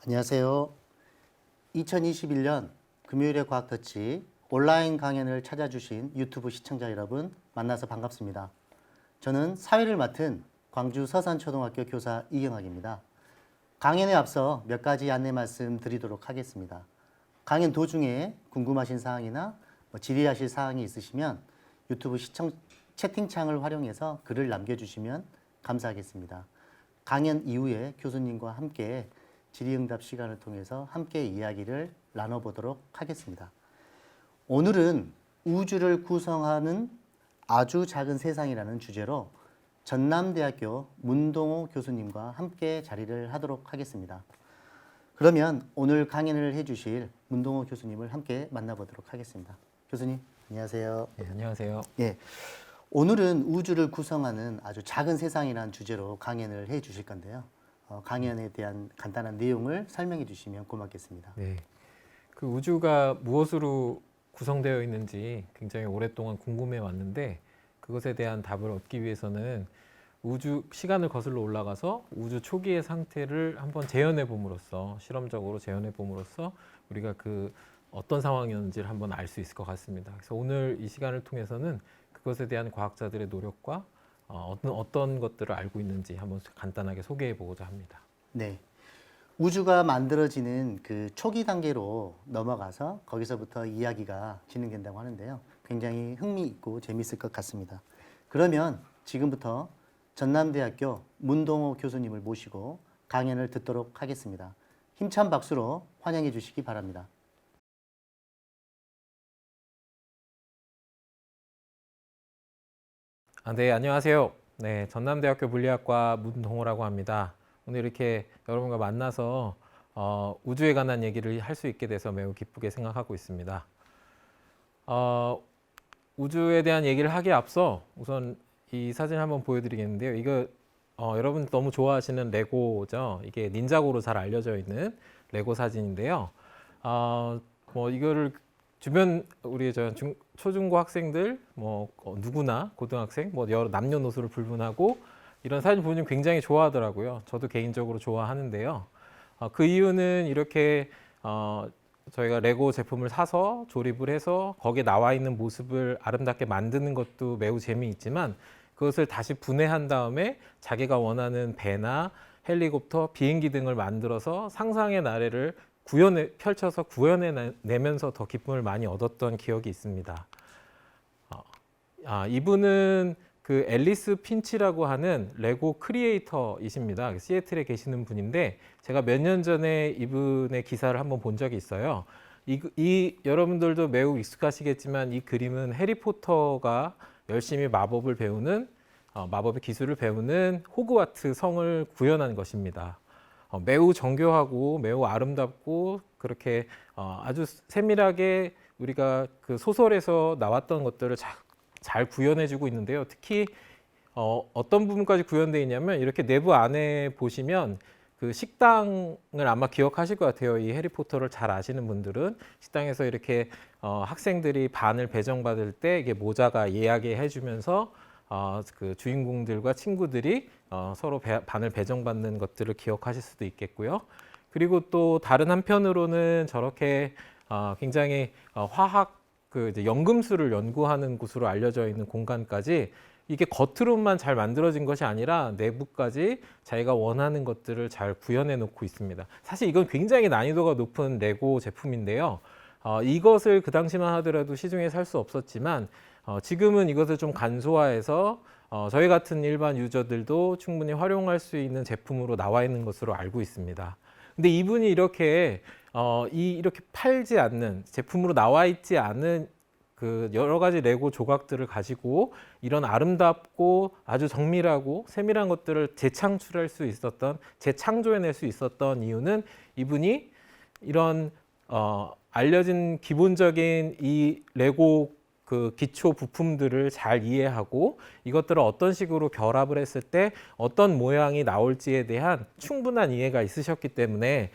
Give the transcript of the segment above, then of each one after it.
안녕하세요. 2021년 금요일의 과학터치 온라인 강연을 찾아주신 유튜브 시청자 여러분 만나서 반갑습니다. 저는 사회를 맡은 광주 서산초등학교 교사 이경학입니다. 강연에 앞서 몇 가지 안내 말씀 드리도록 하겠습니다. 강연 도중에 궁금하신 사항이나 질의하실 사항이 있으시면 유튜브 시청 채팅창을 활용해서 글을 남겨주시면 감사하겠습니다. 강연 이후에 교수님과 함께 질의응답 시간을 통해서 함께 이야기를 나눠보도록 하겠습니다. 오늘은 우주를 구성하는 아주 작은 세상이라는 주제로 전남대학교 문동호 교수님과 함께 자리를 하도록 하겠습니다. 그러면 오늘 강연을 해주실 문동호 교수님을 함께 만나보도록 하겠습니다. 교수님, 안녕하세요. 네, 안녕하세요. 예, 오늘은 우주를 구성하는 아주 작은 세상이라는 주제로 강연을 해주실 건데요. 강연에 대한 간단한 내용을 설명해 주시면 고맙겠습니다. 네, 그 우주가 무엇으로 구성되어 있는지 굉장히 오랫동안 궁금해 왔는데 그것에 대한 답을 얻기 위해서는 우주 시간을 거슬러 올라가서 우주 초기의 상태를 한번 재현해 봄으로써 실험적으로 재현해 봄으로써 우리가 그 어떤 상황이었는지를 한번 알 수 있을 것 같습니다. 그래서 오늘 이 시간을 통해서는 그것에 대한 과학자들의 노력과 어떤 것들을 알고 있는지 한번 간단하게 소개해 보고자 합니다. 네, 우주가 만들어지는 그 초기 단계로 넘어가서 거기서부터 이야기가 진행된다고 하는데요. 굉장히 흥미있고 재미있을 것 같습니다. 그러면 지금부터 전남대학교 문동호 교수님을 모시고 강연을 듣도록 하겠습니다. 힘찬 박수로 환영해 주시기 바랍니다. 네, 안녕하세요. 네, 전남대학교 물리학과 문동호라고 합니다. 오늘 이렇게 여러분과 만나서 우주에 관한 얘기를 할 수 있게 돼서 매우 기쁘게 생각하고 있습니다. 우주에 대한 얘기를 하기에 앞서 우선 이 사진 한번 보여드리겠는데요. 이거 여러분 너무 좋아하시는 레고죠. 이게 닌자고로 잘 알려져 있는 레고 사진인데요. 뭐 이거를 주변 우리 초중고 학생들 뭐 누구나 고등학생 뭐 여러 남녀노소를 불문하고 이런 사진 보면 굉장히 좋아하더라고요. 저도 개인적으로 좋아하는데요. 그 이유는 이렇게 저희가 레고 제품을 사서 조립을 해서 거기에 나와 있는 모습을 아름답게 만드는 것도 매우 재미있지만 그것을 다시 분해한 다음에 자기가 원하는 배나 헬리콥터, 비행기 등을 만들어서 상상의 나래를 펼쳐서 구현해내면서 더 기쁨을 많이 얻었던 기억이 있습니다. 이분은 그 앨리스 핀치라고 하는 레고 크리에이터이십니다. 시애틀에 계시는 분인데 제가 몇 년 전에 이분의 기사를 한번 본 적이 있어요. 여러분들도 매우 익숙하시겠지만 이 그림은 해리포터가 열심히 마법을 배우는 마법의 기술을 배우는 호그와트 성을 구현한 것입니다. 매우 정교하고 매우 아름답고 그렇게 아주 세밀하게 우리가 그 소설에서 나왔던 것들을 잘 구현해주고 있는데요. 특히 어떤 부분까지 구현되어 있냐면 이렇게 내부 안에 보시면 그 식당을 아마 기억하실 것 같아요. 이 해리포터를 잘 아시는 분들은 식당에서 이렇게 학생들이 반을 배정받을 때 이게 모자가 이야기해 주면서 그 주인공들과 친구들이 서로 반을 배정받는 것들을 기억하실 수도 있겠고요. 그리고 또 다른 한편으로는 저렇게 굉장히 화학 그 이제 연금술을 연구하는 곳으로 알려져 있는 공간까지 이게 겉으로만 잘 만들어진 것이 아니라 내부까지 자기가 원하는 것들을 잘 구현해 놓고 있습니다. 사실 이건 굉장히 난이도가 높은 레고 제품인데요. 이것을 그 당시만 하더라도 시중에 살 수 없었지만 지금은 이것을 좀 간소화해서 저희 같은 일반 유저들도 충분히 활용할 수 있는 제품으로 나와 있는 것으로 알고 있습니다. 근데 이분이 이렇게 팔지 않는 제품으로 나와 있지 않은 그 여러 가지 레고 조각들을 가지고 이런 아름답고 아주 정밀하고 세밀한 것들을 재창조해낼 수 있었던 이유는 이분이 이런 알려진 기본적인 이 레고 그 기초 부품들을 잘 이해하고 이것들을 어떤 식으로 결합을 했을 때 어떤 모양이 나올지에 대한 충분한 이해가 있으셨기 때문에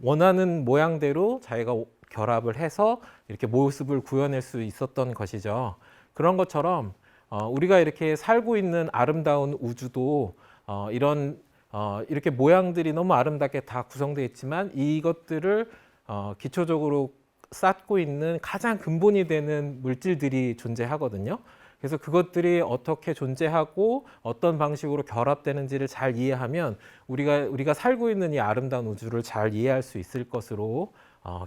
원하는 모양대로 자기가 결합을 해서 이렇게 모습을 구현할 수 있었던 것이죠. 그런 것처럼 우리가 이렇게 살고 있는 아름다운 우주도 이런 이렇게 모양들이 너무 아름답게 다 구성되어 있지만 이것들을 기초적으로 쌓고 있는 가장 근본이 되는 물질들이 존재하거든요. 그래서 그것들이 어떻게 존재하고 어떤 방식으로 결합되는지를 잘 이해하면 우리가 살고 있는 이 아름다운 우주를 잘 이해할 수 있을 것으로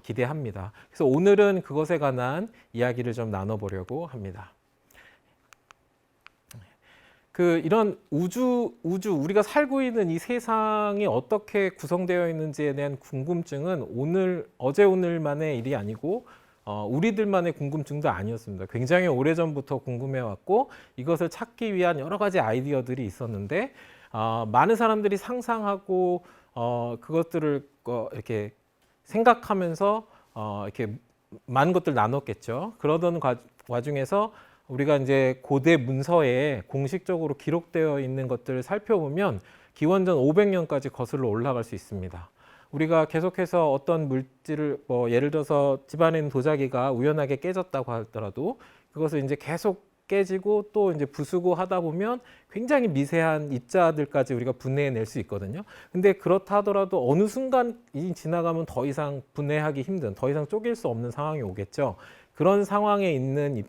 기대합니다. 그래서 오늘은 그것에 관한 이야기를 좀 나눠보려고 합니다. 이런 우주 우리가 살고 있는 이 세상이 어떻게 구성되어 있는지에 대한 궁금증은 어제 오늘만의 일이 아니고 우리들만의 궁금증도 아니었습니다. 굉장히 오래전부터 궁금해 왔고 이것을 찾기 위한 여러 가지 아이디어들이 있었는데 많은 사람들이 상상하고 그것들을 이렇게 생각하면서 이렇게 많은 것들 나눴겠죠. 그러던 와중에서 우리가 이제 고대 문서에 공식적으로 기록되어 있는 것들을 살펴보면 기원전 500년까지 거슬러 올라갈 수 있습니다. 우리가 계속해서 어떤 물질을 예를 들어서 집안에 있는 도자기가 우연하게 깨졌다고 하더라도 그것을 이제 계속 깨지고 또 이제 부수고 하다 보면 굉장히 미세한 입자들까지 우리가 분해낼 수 있거든요. 근데 그렇다 하더라도 어느 순간이 지나가면 더 이상 분해하기 힘든, 더 이상 쪼갤 수 없는 상황이 오겠죠. 그런 상황에 있는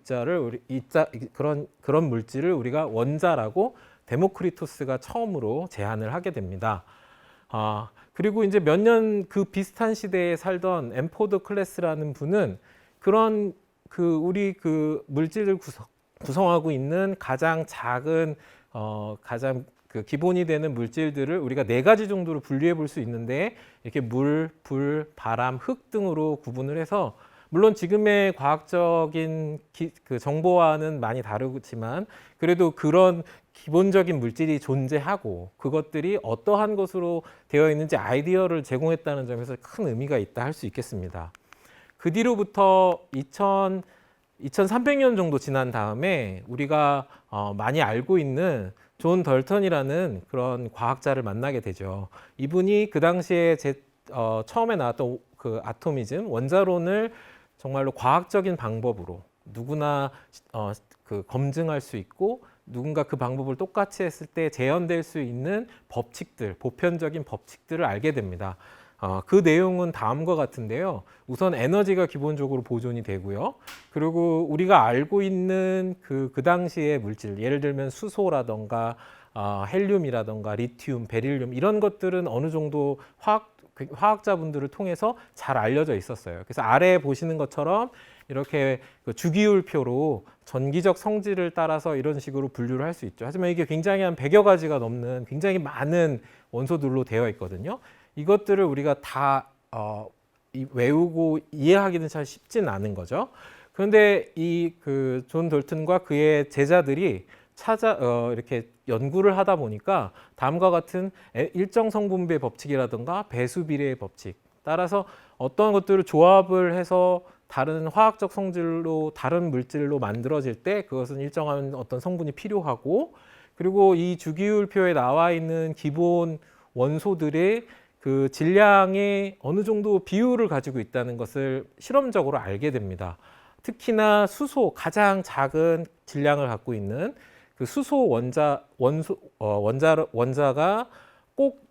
그런 물질을 우리가 원자라고 데모크리토스가 처음으로 제안을 하게 됩니다. 그리고 이제 몇 년 그 비슷한 시대에 살던 엠포더클레스라는 분은 그런 우리 물질을 구성하고 있는 가장 작은 가장 기본이 되는 물질들을 우리가 4가지 정도로 분류해 볼 수 있는데 이렇게 물, 불, 바람, 흙 등으로 구분을 해서 물론 지금의 과학적인 정보와는 많이 다르지만 그래도 그런 기본적인 물질이 존재하고 그것들이 어떠한 것으로 되어 있는지 아이디어를 제공했다는 점에서 큰 의미가 있다 할 수 있겠습니다. 그 뒤로부터 2300년 정도 지난 다음에 우리가 많이 알고 있는 존 덜턴이라는 그런 과학자를 만나게 되죠. 이분이 그 당시에 처음에 나왔던 그 아토미즘, 원자론을 정말로 과학적인 방법으로 누구나 검증할 수 있고 누군가 그 방법을 똑같이 했을 때 재현될 수 있는 법칙들, 보편적인 법칙들을 알게 됩니다. 그 내용은 다음과 같은데요. 우선 에너지가 기본적으로 보존이 되고요. 그리고 우리가 알고 있는 그 당시의 물질, 예를 들면 수소라던가 헬륨이라던가 리튬, 베릴륨 이런 것들은 어느 정도 화학자분들을 통해서 잘 알려져 있었어요. 그래서 아래에 보시는 것처럼 이렇게 주기율표로 전기적 성질을 따라서 이런 식으로 분류를 할 수 있죠. 하지만 이게 굉장히 한 100여 가지가 넘는 굉장히 많은 원소들로 되어 있거든요. 이것들을 우리가 다 외우고 이해하기는 잘 쉽진 않은 거죠. 그런데 존 덜튼과 그의 제자들이 이렇게 연구를 하다 보니까 다음과 같은 일정 성분배 법칙이라든가 배수 비례의 법칙 따라서 어떤 것들을 조합을 해서 다른 화학적 성질로 다른 물질로 만들어질 때 그것은 일정한 어떤 성분이 필요하고 그리고 이 주기율표에 나와 있는 기본 원소들의 그 질량의 어느 정도 비율을 가지고 있다는 것을 실험적으로 알게 됩니다. 특히나 수소, 가장 작은 질량을 갖고 있는 그 수소 원자가 꼭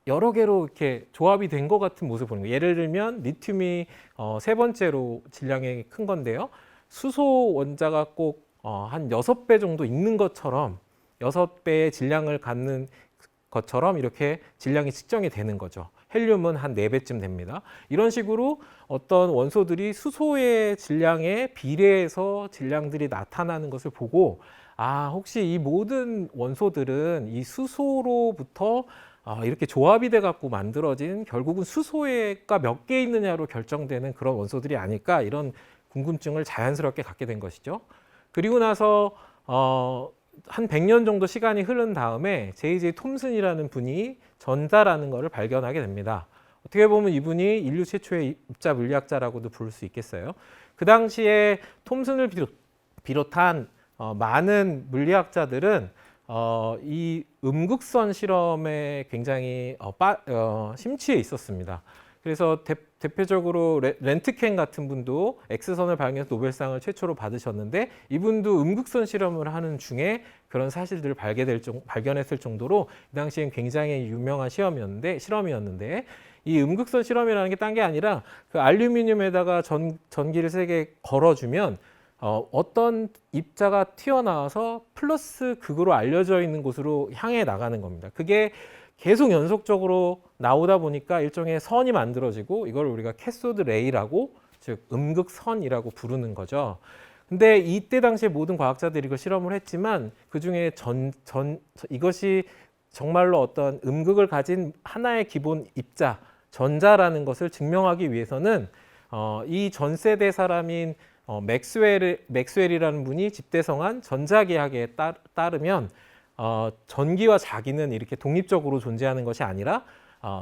여러 개로 이렇게 조합이 된 것 같은 모습을 보는 거예요. 예를 들면 리튬이 3번째로 질량이 큰 건데요. 수소 원자가 꼭 한 6배 정도 있는 것처럼 6배의 질량을 갖는 것처럼 이렇게 질량이 측정이 되는 거죠. 헬륨은 한 4배쯤 됩니다. 이런 식으로 어떤 원소들이 수소의 질량에 비례해서 질량들이 나타나는 것을 보고 혹시 이 모든 원소들은 이 수소로부터 이렇게 조합이 돼 갖고 만들어진 결국은 수소가 몇 개 있느냐로 결정되는 그런 원소들이 아닐까 이런 궁금증을 자연스럽게 갖게 된 것이죠. 그리고 나서 한 100년 정도 시간이 흐른 다음에 J.J. 톰슨이라는 분이 전자라는 것을 발견하게 됩니다. 어떻게 보면 이분이 인류 최초의 입자 물리학자라고도 부를 수 있겠어요. 그 당시에 톰슨을 비롯한 많은 물리학자들은 이 음극선 실험에 굉장히 심취해 있었습니다. 그래서 대표적으로 렌트켄 같은 분도 X선을 발견해서 노벨상을 최초로 받으셨는데 이분도 음극선 실험을 하는 중에 그런 사실들을 발견했을 정도로 이 당시엔 굉장히 유명한 실험이었는데 이 음극선 실험이라는 게 딴 게 아니라 그 알루미늄에다가 전기를 세게 걸어주면 어떤 입자가 튀어나와서 플러스 극으로 알려져 있는 곳으로 향해 나가는 겁니다. 그게 계속 연속적으로 나오다 보니까 일종의 선이 만들어지고 이걸 우리가 캐소드 레이라고 즉 음극선이라고 부르는 거죠. 근데 이때 당시에 모든 과학자들이 이걸 실험을 했지만 그중에 이것이 정말로 어떤 음극을 가진 하나의 기본 입자 전자라는 것을 증명하기 위해서는 이 전 세대 사람인 맥스웰이라는 분이 집대성한 전자계학에 따르면 전기와 자기는 이렇게 독립적으로 존재하는 것이 아니라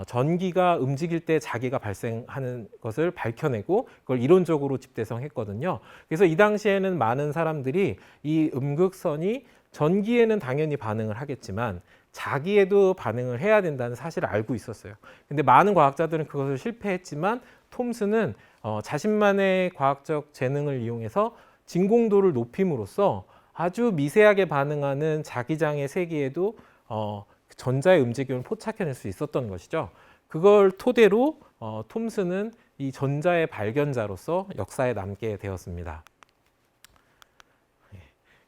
전기가 움직일 때 자기가 발생하는 것을 밝혀내고 그걸 이론적으로 집대성했거든요. 그래서 이 당시에는 많은 사람들이 이 음극선이 전기에는 당연히 반응을 하겠지만 자기에도 반응을 해야 된다는 사실을 알고 있었어요. 근데 많은 과학자들은 그것을 실패했지만 톰슨은 자신만의 과학적 재능을 이용해서 진공도를 높임으로써 아주 미세하게 반응하는 자기장의 세기에도 전자의 움직임을 포착해낼 수 있었던 것이죠. 그걸 토대로 톰슨은 이 전자의 발견자로서 역사에 남게 되었습니다.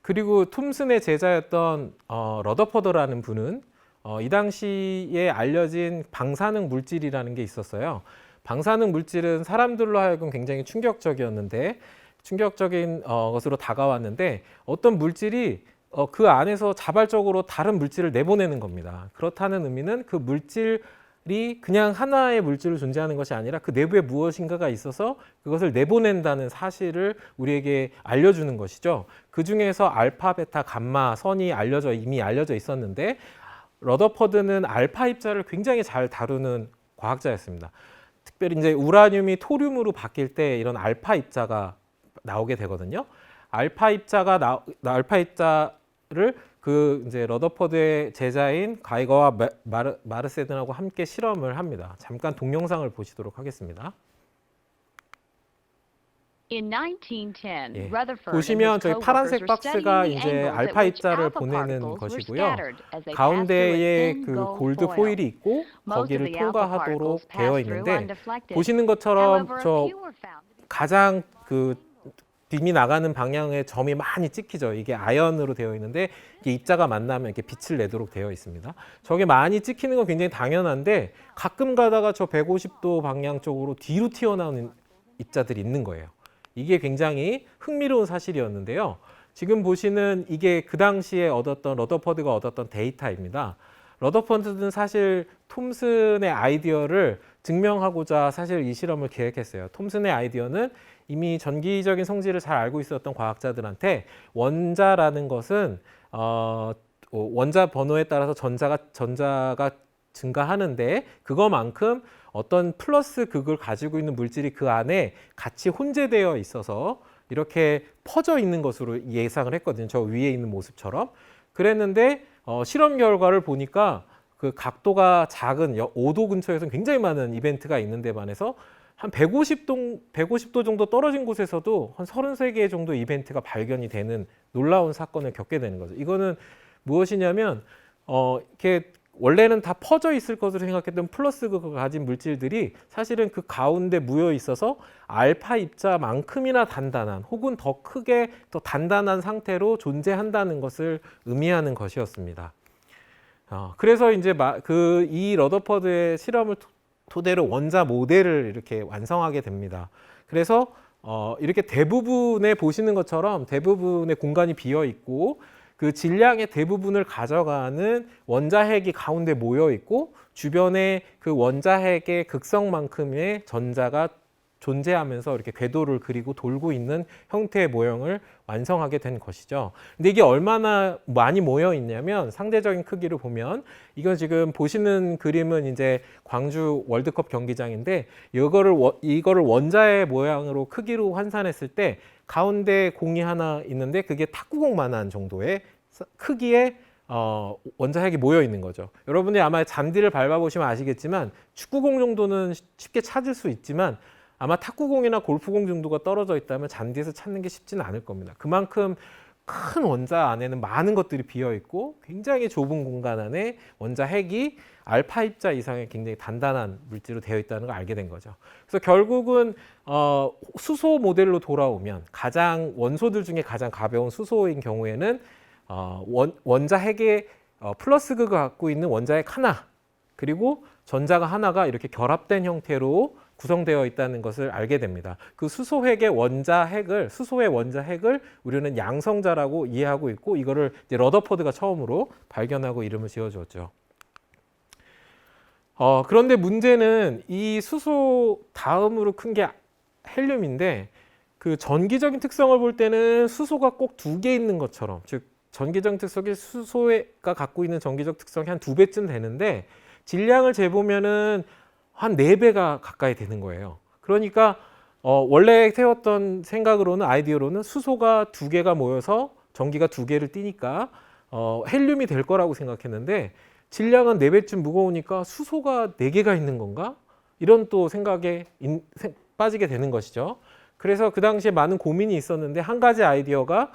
그리고 톰슨의 제자였던 러더퍼드라는 분은 이 당시에 알려진 방사능 물질이라는 게 있었어요. 방사능 물질은 사람들로 하여금 굉장히 충격적인 것으로 다가왔는데 어떤 물질이 그 안에서 자발적으로 다른 물질을 내보내는 겁니다. 그렇다는 의미는 그 물질이 그냥 하나의 물질로 존재하는 것이 아니라 그 내부에 무엇인가가 있어서 그것을 내보낸다는 사실을 우리에게 알려주는 것이죠. 그 중에서 알파, 베타, 감마 선이 이미 알려져 있었는데 러더퍼드는 알파 입자를 굉장히 잘 다루는 과학자였습니다. 특별히 이제 우라늄이 토륨으로 바뀔 때 이런 알파 입자가 나오게 되거든요. 알파 입자를 그 이제 러더퍼드의 제자인 가이거와 마르세든하고 함께 실험을 합니다. 잠깐 동영상을 보시도록 하겠습니다. In 1910, 예. Rutherford 보시면 and 저희 his 파란색 coworkers were 박스가 studying the 이제 angles at 알파 which 입자를 alpha 보내는 particles were 것이고요. scattered as they passed through a 가운데에 thin 그 gold 골드 foil. 포일이 있고 Most of 거기를 the alpha 통과하도록 particles 되어 passed through 있는데 undeflected. 보시는 것처럼 However, a 저 few were found to be 가장 그 빔이 나가는 방향에 점이 많이 찍히죠. 이게 아연으로 되어 있는데 이게 입자가 만나면 이렇게 빛을 내도록 되어 있습니다. 저게 많이 찍히는 건 굉장히 당연한데 가끔 가다가 저 150도 방향 쪽으로 뒤로 튀어나오는 입자들이 있는 거예요. 이게 굉장히 흥미로운 사실이었는데요. 지금 보시는 이게 그 당시에 러더퍼드가 얻었던 데이터입니다. 러더퍼드는 사실 톰슨의 아이디어를 증명하고자 사실 이 실험을 계획했어요. 톰슨의 아이디어는 이미 전기적인 성질을 잘 알고 있었던 과학자들한테 원자라는 것은 원자 번호에 따라서 전자가 증가하는데 그거만큼 어떤 플러스 극을 가지고 있는 물질이 그 안에 같이 혼재되어 있어서 이렇게 퍼져 있는 것으로 예상을 했거든요. 저 위에 있는 모습처럼. 그랬는데 실험 결과를 보니까 그 각도가 작은 5도 근처에서는 굉장히 많은 이벤트가 있는데 반해서 한 150도 정도 떨어진 곳에서도 한 33개 정도 이벤트가 발견이 되는 놀라운 사건을 겪게 되는 거죠. 이거는 무엇이냐면 이렇게 원래는 다 퍼져 있을 것으로 생각했던 플러스극을 가진 물질들이 사실은 그 가운데 모여 있어서 알파 입자만큼이나 단단한 혹은 더 크게 더 단단한 상태로 존재한다는 것을 의미하는 것이었습니다. 그래서 이제 이 러더퍼드의 실험을 토대로 원자 모델을 이렇게 완성하게 됩니다. 그래서 이렇게 대부분에 보시는 것처럼 대부분의 공간이 비어 있고 그 질량의 대부분을 가져가는 원자핵이 가운데 모여 있고 주변에 그 원자핵의 극성만큼의 전자가 존재하면서 이렇게 궤도를 그리고 돌고 있는 형태의 모형을 완성하게 된 것이죠. 근데 이게 얼마나 많이 모여 있냐면 상대적인 크기를 보면 이건 지금 보시는 그림은 이제 광주 월드컵 경기장인데 이거를 원자의 모양으로 크기로 환산했을 때 가운데 공이 하나 있는데 그게 탁구공만한 정도의 크기의 원자핵이 모여 있는 거죠. 여러분이 아마 잔디를 밟아보시면 아시겠지만 축구공 정도는 쉽게 찾을 수 있지만 아마 탁구공이나 골프공 정도가 떨어져 있다면 잔디에서 찾는 게 쉽지는 않을 겁니다. 그만큼 큰 원자 안에는 많은 것들이 비어 있고 굉장히 좁은 공간 안에 원자핵이 알파 입자 이상의 굉장히 단단한 물질로 되어 있다는 걸 알게 된 거죠. 그래서 결국은 수소 모델로 돌아오면 가장 원소들 중에 가장 가벼운 수소인 경우에는 원자핵의 플러스극을 갖고 있는 원자핵 하나 그리고 전자가 하나가 이렇게 결합된 형태로 구성되어 있다는 것을 알게 됩니다. 그 수소의 원자핵을 우리는 양성자라고 이해하고 있고 이거를 이제 러더퍼드가 처음으로 발견하고 이름을 지어줬죠. 그런데 문제는 이 수소 다음으로 큰 게 헬륨인데 그 전기적인 특성을 볼 때는 수소가 꼭 2개 있는 것처럼 즉 전기적 특성이 수소가 갖고 있는 전기적 특성이 한 2배쯤 되는데 질량을 재보면은 한 4배가 가까이 되는 거예요. 그러니까 원래 세웠던 생각으로는 아이디어로는 수소가 2개가 모여서 전기가 2개를 띠니까 헬륨이 될 거라고 생각했는데 질량은 4배쯤 무거우니까 수소가 4개가 있는 건가? 이런 또 생각에 빠지게 되는 것이죠. 그래서 그 당시에 많은 고민이 있었는데 한 가지 아이디어가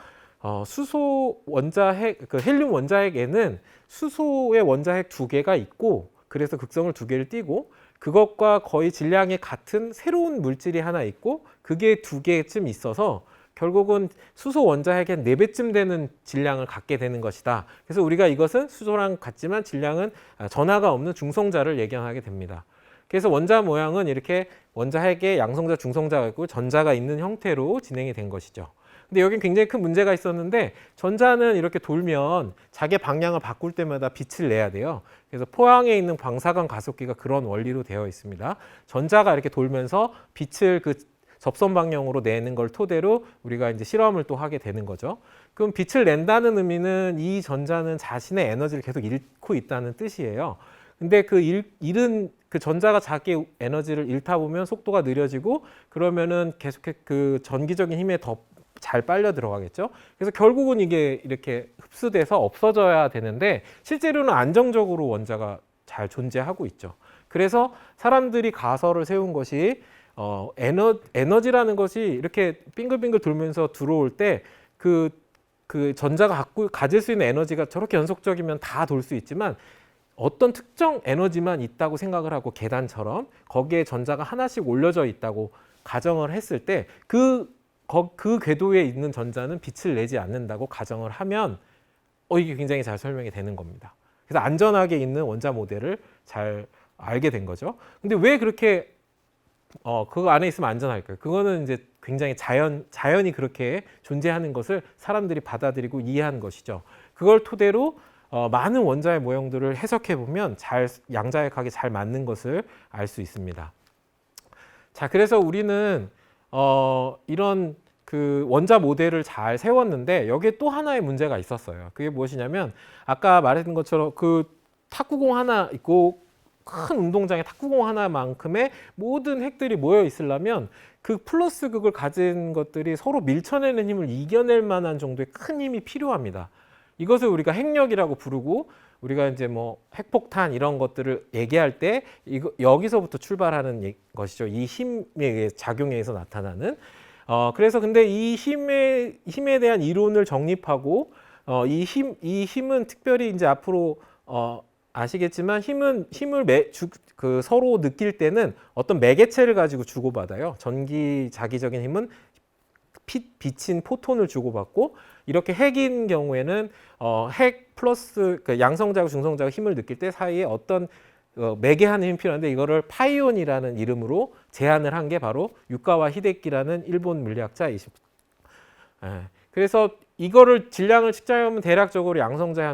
수소 원자핵, 그 헬륨 원자핵에는 수소의 원자핵 2개가 있고 그래서 극성을 2개를 띠고 그것과 거의 질량이 같은 새로운 물질이 하나 있고 그게 2개쯤 있어서 결국은 수소 원자핵의 4배쯤 되는 질량을 갖게 되는 것이다. 그래서 우리가 이것은 수소랑 같지만 질량은 전하가 없는 중성자를 예견하게 됩니다. 그래서 원자 모양은 이렇게 원자핵에 양성자, 중성자가 있고 전자가 있는 형태로 진행이 된 것이죠. 근데 여긴 굉장히 큰 문제가 있었는데 전자는 이렇게 돌면 자기 방향을 바꿀 때마다 빛을 내야 돼요. 그래서 포항에 있는 광사광 가속기가 그런 원리로 되어 있습니다. 전자가 이렇게 돌면서 빛을 그 접선 방향으로 내는 걸 토대로 우리가 이제 실험을 또 하게 되는 거죠. 그럼 빛을 낸다는 의미는 이 전자는 자신의 에너지를 계속 잃고 있다는 뜻이에요. 근데 그 잃은 그 전자가 자기 에너지를 잃다 보면 속도가 느려지고 그러면은 계속 그 전기적인 힘에 더 잘 빨려 들어가겠죠. 그래서 결국은 이게 이렇게 흡수돼서 없어져야 되는데 실제로는 안정적으로 원자가 잘 존재하고 있죠. 그래서 사람들이 가설을 세운 것이 에너지라는 것이 이렇게 빙글빙글 돌면서 들어올 때 그 전자가 가질 수 있는 에너지가 저렇게 연속적이면 다 돌 수 있지만 어떤 특정 에너지만 있다고 생각을 하고 계단처럼 거기에 전자가 하나씩 올려져 있다고 가정을 했을 때 그 궤도에 있는 전자는 빛을 내지 않는다고 가정을 하면 이게 굉장히 잘 설명이 되는 겁니다. 그래서 안전하게 있는 원자 모델을 잘 알게 된 거죠. 근데 왜 그렇게 그거 안에 있으면 안전할까요? 그거는 이제 굉장히 자연이 그렇게 존재하는 것을 사람들이 받아들이고 이해한 것이죠. 그걸 토대로 많은 원자의 모형들을 해석해 보면 양자역학에 잘 맞는 것을 알 수 있습니다. 자, 그래서 우리는 이런 그 원자 모델을 잘 세웠는데 여기에 또 하나의 문제가 있었어요. 그게 무엇이냐면 아까 말했던 것처럼 그 탁구공 하나 있고 큰 운동장에 탁구공 하나만큼의 모든 핵들이 모여 있으려면 그 플러스 극을 가진 것들이 서로 밀쳐내는 힘을 이겨낼 만한 정도의 큰 힘이 필요합니다. 이것을 우리가 핵력이라고 부르고 우리가 이제 뭐 핵폭탄 이런 것들을 얘기할 때 여기서부터 출발하는 것이죠. 이 힘의 작용에 의해서 나타나는. 그래서 근데 이 힘에 대한 이론을 정립하고 이 힘은 특별히 이제 앞으로 아시겠지만 힘을 서로 느낄 때는 어떤 매개체를 가지고 주고받아요. 전기 자기적인 힘은 빛인 포톤을 주고받고 이렇게 핵인 경우에는 핵 플러스 양성자하고 중성자가 힘을 느낄 때 사이에 어떤 매개하는 힘이 필요한데 이거를 파이온이라는 이름으로 제안을 한 게 바로 유카와 히데키라는 일본 물리학자이십니다. 그래서 이거를 질량을 측정하면 대략적으로 양성자의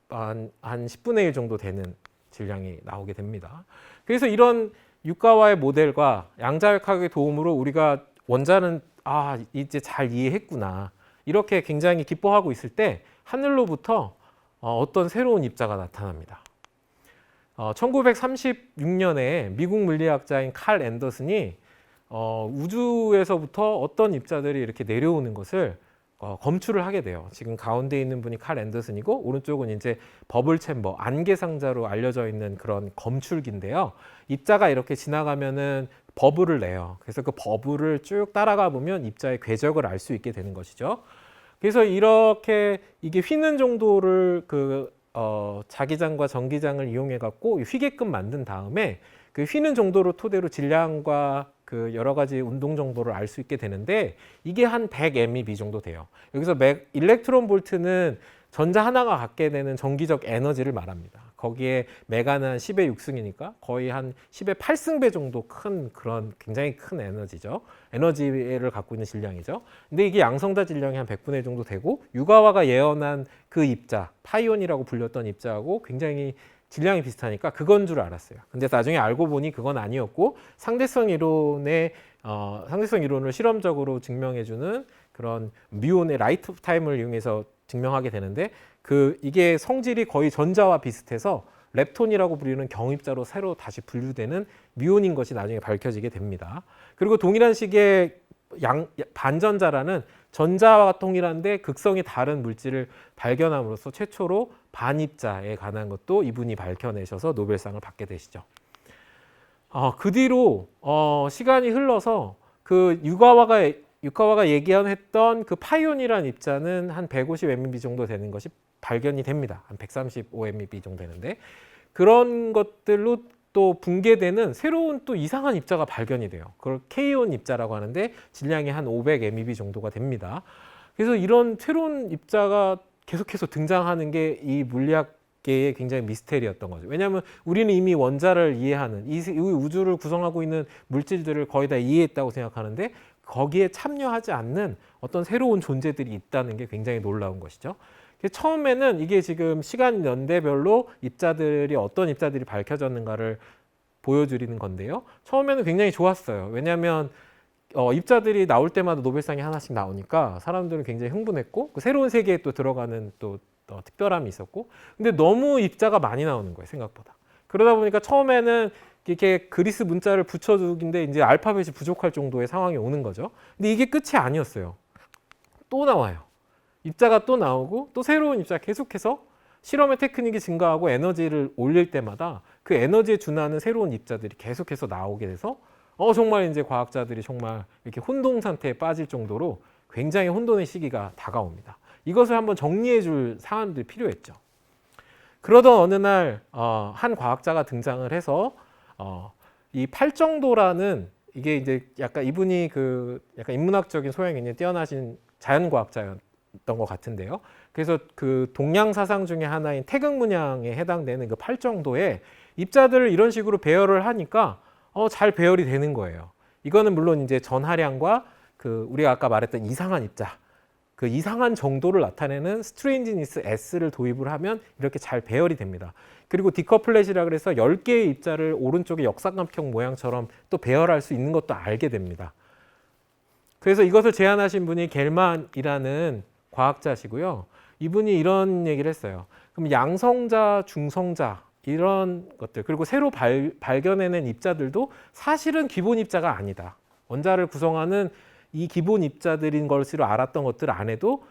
한 10분의 1 정도 되는 질량이 나오게 됩니다. 그래서 이런 유카와의 모델과 양자역학의 도움으로 우리가 원자는 이제 잘 이해했구나 이렇게 굉장히 기뻐하고 있을 때 하늘로부터 어떤 새로운 입자가 나타납니다. 1936년에 미국 물리학자인 칼 앤더슨이 우주에서부터 어떤 입자들이 이렇게 내려오는 것을 검출을 하게 돼요. 지금 가운데 있는 분이 칼 앤더슨이고 오른쪽은 이제 버블 챔버, 안개 상자로 알려져 있는 그런 검출기인데요. 입자가 이렇게 지나가면은 버블을 내요. 그래서 그 버블을 쭉 따라가 보면 입자의 궤적을 알 수 있게 되는 것이죠. 그래서 이렇게 이게 휘는 정도를 자기장과 전기장을 이용해 갖고 휘게끔 만든 다음에 그 휘는 정도를 토대로 질량과 그 여러 가지 운동 정보를 알 수 있게 되는데 이게 한 100 MeV 정도 돼요. 여기서 일렉트론 볼트는 전자 하나가 갖게 되는 전기적 에너지를 말합니다. 거기에 메가는 한 10의 6승이니까 거의 한 10의 8승배 정도 큰 그런 굉장히 큰 에너지죠. 에너지를 갖고 있는 질량이죠. 근데 이게 양성자 질량이 한 100분의 1 정도 되고 유가와가 예언한 그 입자, 파이온이라고 불렸던 입자하고 굉장히 질량이 비슷하니까 그건 줄 알았어요. 근데 나중에 알고 보니 그건 아니었고 상대성 이론을 실험적으로 증명해주는 그런 뮤온의 라이트 타임을 이용해서 증명하게 되는데 이게 성질이 거의 전자와 비슷해서 렙톤이라고 불리는 경입자로 새로 다시 분류되는 뮤온인 것이 나중에 밝혀지게 됩니다. 그리고 동일한 시기에 반전자라는 전자와 동일한데 극성이 다른 물질을 발견함으로써 최초로 반입자에 관한 것도 이분이 밝혀내셔서 노벨상을 받게 되시죠. 그 뒤로 시간이 흘러서 그 유카와가 얘기했던 그 파이온이라는 입자는 한 150 MeV 정도 되는 것이 발견이 됩니다. 한 135 MeV 정도 되는데 그런 것들로 또 붕괴되는 새로운 또 이상한 입자가 발견이 돼요. 그걸 K온 입자라고 하는데 질량이 한 500 MeV 정도가 됩니다. 그래서 이런 새로운 입자가 계속해서 등장하는 게 이 물리학계의 굉장히 미스테리였던 거죠. 왜냐하면 우리는 이미 원자를 이해하는 이 우주를 구성하고 있는 물질들을 거의 다 이해했다고 생각하는데 거기에 참여하지 않는 어떤 새로운 존재들이 있다는 게 굉장히 놀라운 것이죠. 처음에는 이게 지금 시간 연대별로 어떤 입자들이 밝혀졌는가를 보여드리는 건데요. 처음에는 굉장히 좋았어요. 왜냐하면 입자들이 나올 때마다 노벨상이 하나씩 나오니까 사람들은 굉장히 흥분했고 그 새로운 세계에 또 들어가는 또 특별함이 있었고 근데 너무 입자가 많이 나오는 거예요. 생각보다. 그러다 보니까 처음에는 이렇게 그리스 문자를 붙여주기인데 이제 알파벳이 부족할 정도의 상황이 오는 거죠. 근데 이게 끝이 아니었어요. 또 나와요. 입자가 또 나오고 또 새로운 입자가 계속해서 실험의 테크닉이 증가하고 에너지를 올릴 때마다 그 에너지에 준하는 새로운 입자들이 계속해서 나오게 돼서 정말 이제 과학자들이 정말 이렇게 혼돈 상태에 빠질 정도로 굉장히 혼돈의 시기가 다가옵니다. 이것을 한번 정리해 줄 사안들이 필요했죠. 그러던 어느 날 한 과학자가 등장을 해서 이 팔정도라는 이게 이제 약간 이분이 약간 인문학적인 소양이 굉장히 뛰어나신 자연과학자였던 것 같은데요. 그래서 그 동양 사상 중에 하나인 태극 문양에 해당되는 그 팔정도에 입자들을 이런 식으로 배열을 하니까 잘 배열이 되는 거예요. 이거는 물론 이제 전하량과 우리가 아까 말했던 이상한 입자, 그 이상한 정도를 나타내는 스트레인지니스 S를 도입을 하면 이렇게 잘 배열이 됩니다. 그리고 디커플렛이라 그래서 10개의 입자를 오른쪽에 역삼각형 모양처럼 또 배열할 수 있는 것도 알게 됩니다. 그래서 이것을 제안하신 분이 겔만이라는 과학자시고요. 이분이 이런 얘기를 했어요. 그럼 양성자, 중성자 이런 것들 그리고 새로 발견해낸 입자들도 사실은 기본 입자가 아니다. 원자를 구성하는 이 기본 입자들인 것으로 알았던 것들 안에도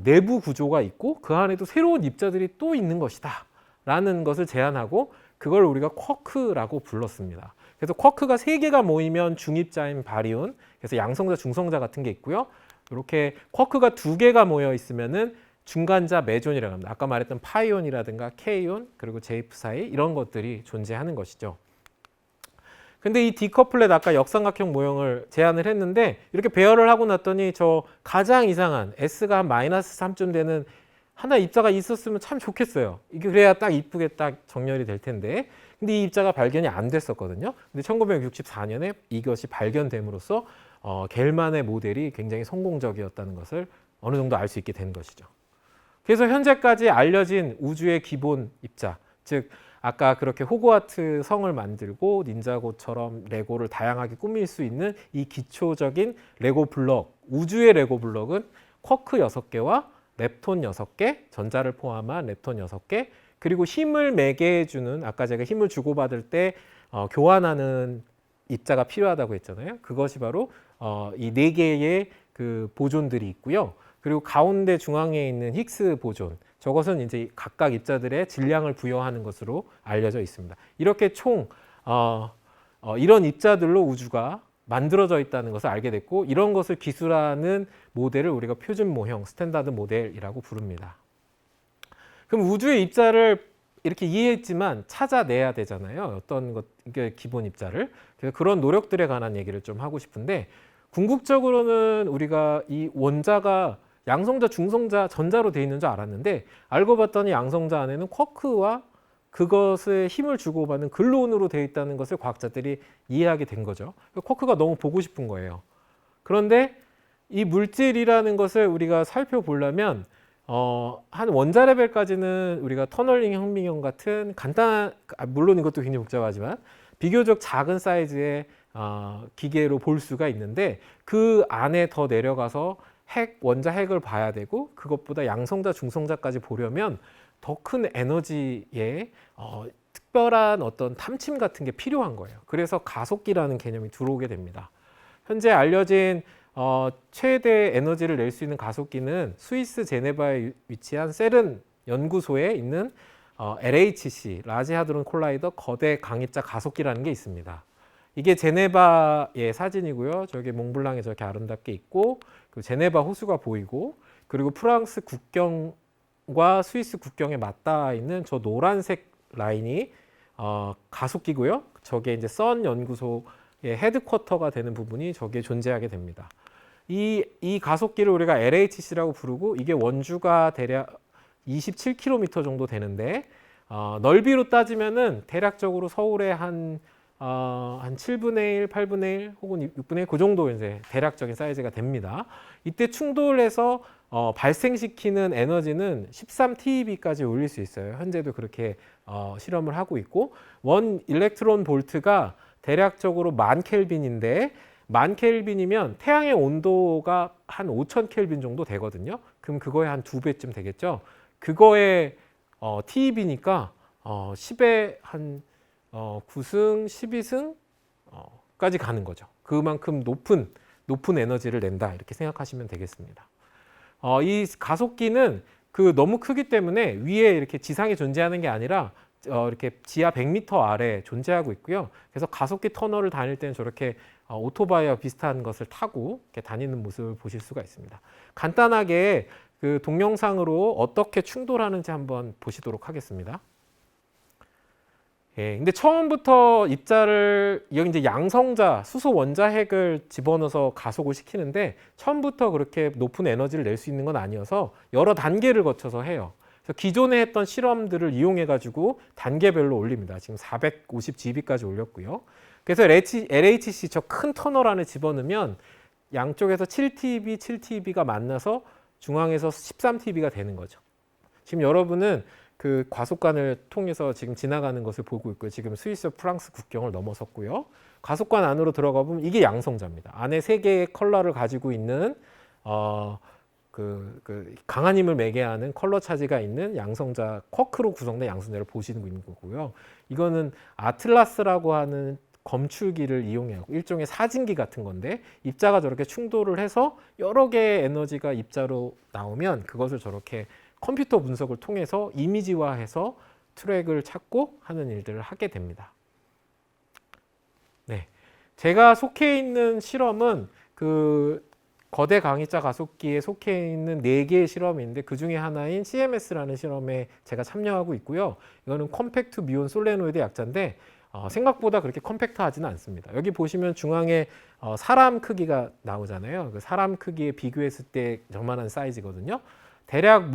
내부 구조가 있고 그 안에도 새로운 입자들이 또 있는 것이다 라는 것을 제안하고 그걸 우리가 쿼크라고 불렀습니다. 그래서 쿼크가 3개가 모이면 중입자인 바리온, 그래서 양성자, 중성자 같은 게 있고요. 이렇게 쿼크가 2개가 모여 있으면은 중간자 메존이라고 합니다. 아까 말했던 파이온이라든가 K온 그리고 JF4 이런 것들이 존재하는 것이죠. 근데 이 디커플렛 아까 역삼각형 모형을 제안을 했는데 이렇게 배열을 하고 났더니 저 가장 이상한 S가 한 -3쯤 되는 하나 입자가 있었으면 참 좋겠어요. 이게 그래야 딱 이쁘게 딱 정렬이 될 텐데. 근데 이 입자가 발견이 안 됐었거든요. 근데 1964년에 이것이 발견됨으로써 겔만의 모델이 굉장히 성공적이었다는 것을 어느 정도 알 수 있게 된 것이죠. 그래서 현재까지 알려진 우주의 기본 입자, 즉 아까 그렇게 호그와트 성을 만들고 닌자고처럼 레고를 다양하게 꾸밀 수 있는 이 기초적인 레고 블럭, 우주의 레고 블럭은 쿼크 6개와 렙톤 6개, 전자를 포함한 렙톤 6개, 그리고 힘을 매개해주는 아까 제가 힘을 주고받을 때 교환하는 입자가 필요하다고 했잖아요. 그것이 바로 이 4개의 그 보존들이 있고요. 그리고 가운데 중앙에 있는 힉스 보존, 저것은 이제 각각 입자들의 질량을 부여하는 것으로 알려져 있습니다. 이렇게 총 이런 입자들로 우주가 만들어져 있다는 것을 알게 됐고, 이런 것을 기술하는 모델을 우리가 표준 모형, 스탠다드 모델이라고 부릅니다. 그럼 우주의 입자를 이렇게 이해했지만 찾아내야 되잖아요. 어떤 것, 이게 기본 입자를. 그래서 그런 노력들에 관한 얘기를 좀 하고 싶은데, 궁극적으로는 우리가 이 원자가 양성자, 중성자, 전자로 되어 있는 줄 알았는데, 알고 봤더니 양성자 안에는 쿼크와 그것에 힘을 주고받는 글루온으로 되어 있다는 것을 과학자들이 이해하게 된 거죠. 쿼크가 너무 보고 싶은 거예요. 그런데 이 물질이라는 것을 우리가 살펴보려면 한 원자 레벨까지는 우리가 터널링 혁명형 같은 간단한, 물론 이것도 굉장히 복잡하지만 비교적 작은 사이즈의 기계로 볼 수가 있는데, 그 안에 더 내려가서 원자 핵을 봐야 되고, 그것보다 양성자, 중성자까지 보려면 더 큰 에너지의 특별한 어떤 탐침 같은 게 필요한 거예요. 그래서 가속기라는 개념이 들어오게 됩니다. 현재 알려진 최대 에너지를 낼 수 있는 가속기는 스위스 제네바에 위치한 세른 연구소에 있는 LHC, 라지 하드론 콜라이더 거대 강입자 가속기라는 게 있습니다. 이게 제네바의 사진이고요. 저기 몽블랑에 저렇게 아름답게 있고, 그리고 제네바 호수가 보이고, 그리고 프랑스 국경과 스위스 국경에 맞닿아 있는 저 노란색 라인이 가속기고요. 저게 이제 선 연구소의 헤드쿼터가 되는 부분이 저기에 존재하게 됩니다. 이 가속기를 우리가 LHC라고 부르고, 이게 원주가 대략 27km 정도 되는데, 넓이로 따지면은 대략적으로 서울의 한 7분의 1, 8분의 1 혹은 6분의 1 그 정도 이제 대략적인 사이즈가 됩니다. 이때 충돌해서 발생시키는 에너지는 13TeV까지 올릴 수 있어요. 현재도 그렇게 실험을 하고 있고, 원 일렉트론 볼트가 대략적으로 10,000켈빈인데, 10,000켈빈이면 태양의 온도가 한 5,000켈빈 정도 되거든요. 그럼 그거의 한 2배쯤 되겠죠. 그거의 TeV니까 10의 한 9승, 12승까지 가는 거죠. 그만큼 높은 에너지를 낸다, 이렇게 생각하시면 되겠습니다. 이 가속기는 너무 크기 때문에 위에 이렇게 지상에 존재하는 게 아니라 이렇게 지하 100m 아래 존재하고 있고요. 그래서 가속기 터널을 다닐 때는 저렇게 오토바이와 비슷한 것을 타고 이렇게 다니는 모습을 보실 수가 있습니다. 간단하게 그 동영상으로 어떻게 충돌하는지 한번 보시도록 하겠습니다. 예, 근데 처음부터 입자를 여기 이제 양성자, 수소 원자 핵을 집어넣어서 가속을 시키는데, 처음부터 그렇게 높은 에너지를 낼 수 있는 건 아니어서 여러 단계를 거쳐서 해요. 그래서 기존에 했던 실험들을 이용해 가지고 단계별로 올립니다. 지금 450GB까지 올렸고요. 그래서 LHC 저 큰 터널 안에 집어넣으면 양쪽에서 7TeV, 7TeV가 만나서 중앙에서 13TeV가 되는 거죠. 지금 여러분은 그 과속관을 통해서 지금 지나가는 것을 보고 있고요. 지금 스위스 프랑스 국경을 넘어섰고요. 과속관 안으로 들어가 보면 이게 양성자입니다. 안에 3개의 컬러를 가지고 있는 강한 힘을 매개하는 컬러 차지가 있는 양성자, 쿼크로 구성된 양성자를 보시고 있는 거고요. 이거는 아틀라스라고 하는 검출기를 이용하고 일종의 사진기 같은 건데, 입자가 저렇게 충돌을 해서 여러 개의 에너지가 입자로 나오면 그것을 저렇게 컴퓨터 분석을 통해서 이미지화해서 트랙을 찾고 하는 일들을 하게 됩니다. 네, 제가 속해 있는 실험은 그 거대 강입자 가속기에 속해 있는 4개의 실험인데, 그 중에 하나인 CMS라는 실험에 제가 참여하고 있고요. 이거는 컴팩트 뮤온 솔레노이드 약자인데 생각보다 그렇게 컴팩트하지는 않습니다. 여기 보시면 중앙에 사람 크기가 나오잖아요. 그 사람 크기에 비교했을 때 저만한 사이즈거든요. 대략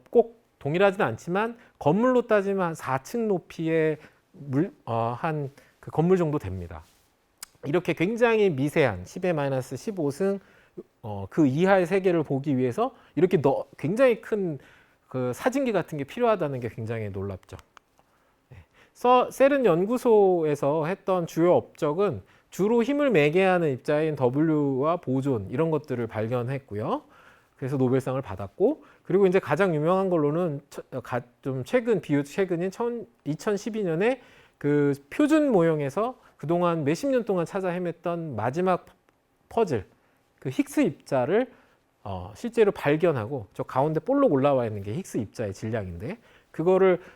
꼭 동일하지는 않지만 건물로 따지면 한 4층 높이의 한 그 건물 정도 됩니다. 이렇게 굉장히 미세한 10의 마이너스 15승 그 이하의 세계를 보기 위해서 이렇게 굉장히 큰 그 사진기 같은 게 필요하다는 게 굉장히 놀랍죠. 세른 연구소에서 했던 주요 업적은 주로 힘을 매개하는 입자인 W와 보존, 이런 것들을 발견했고요. 그래서 노벨상을 받았고, 그리고 이제 가장 유명한 걸로는 좀 최근인 2012년에 그 표준 모형에서 그동안 몇십 년 동안 찾아 헤맸던 마지막 퍼즐, 그 힉스 입자를 실제로 발견하고 저 가운데 볼록 올라와 있는 게 힉스 입자의 질량인데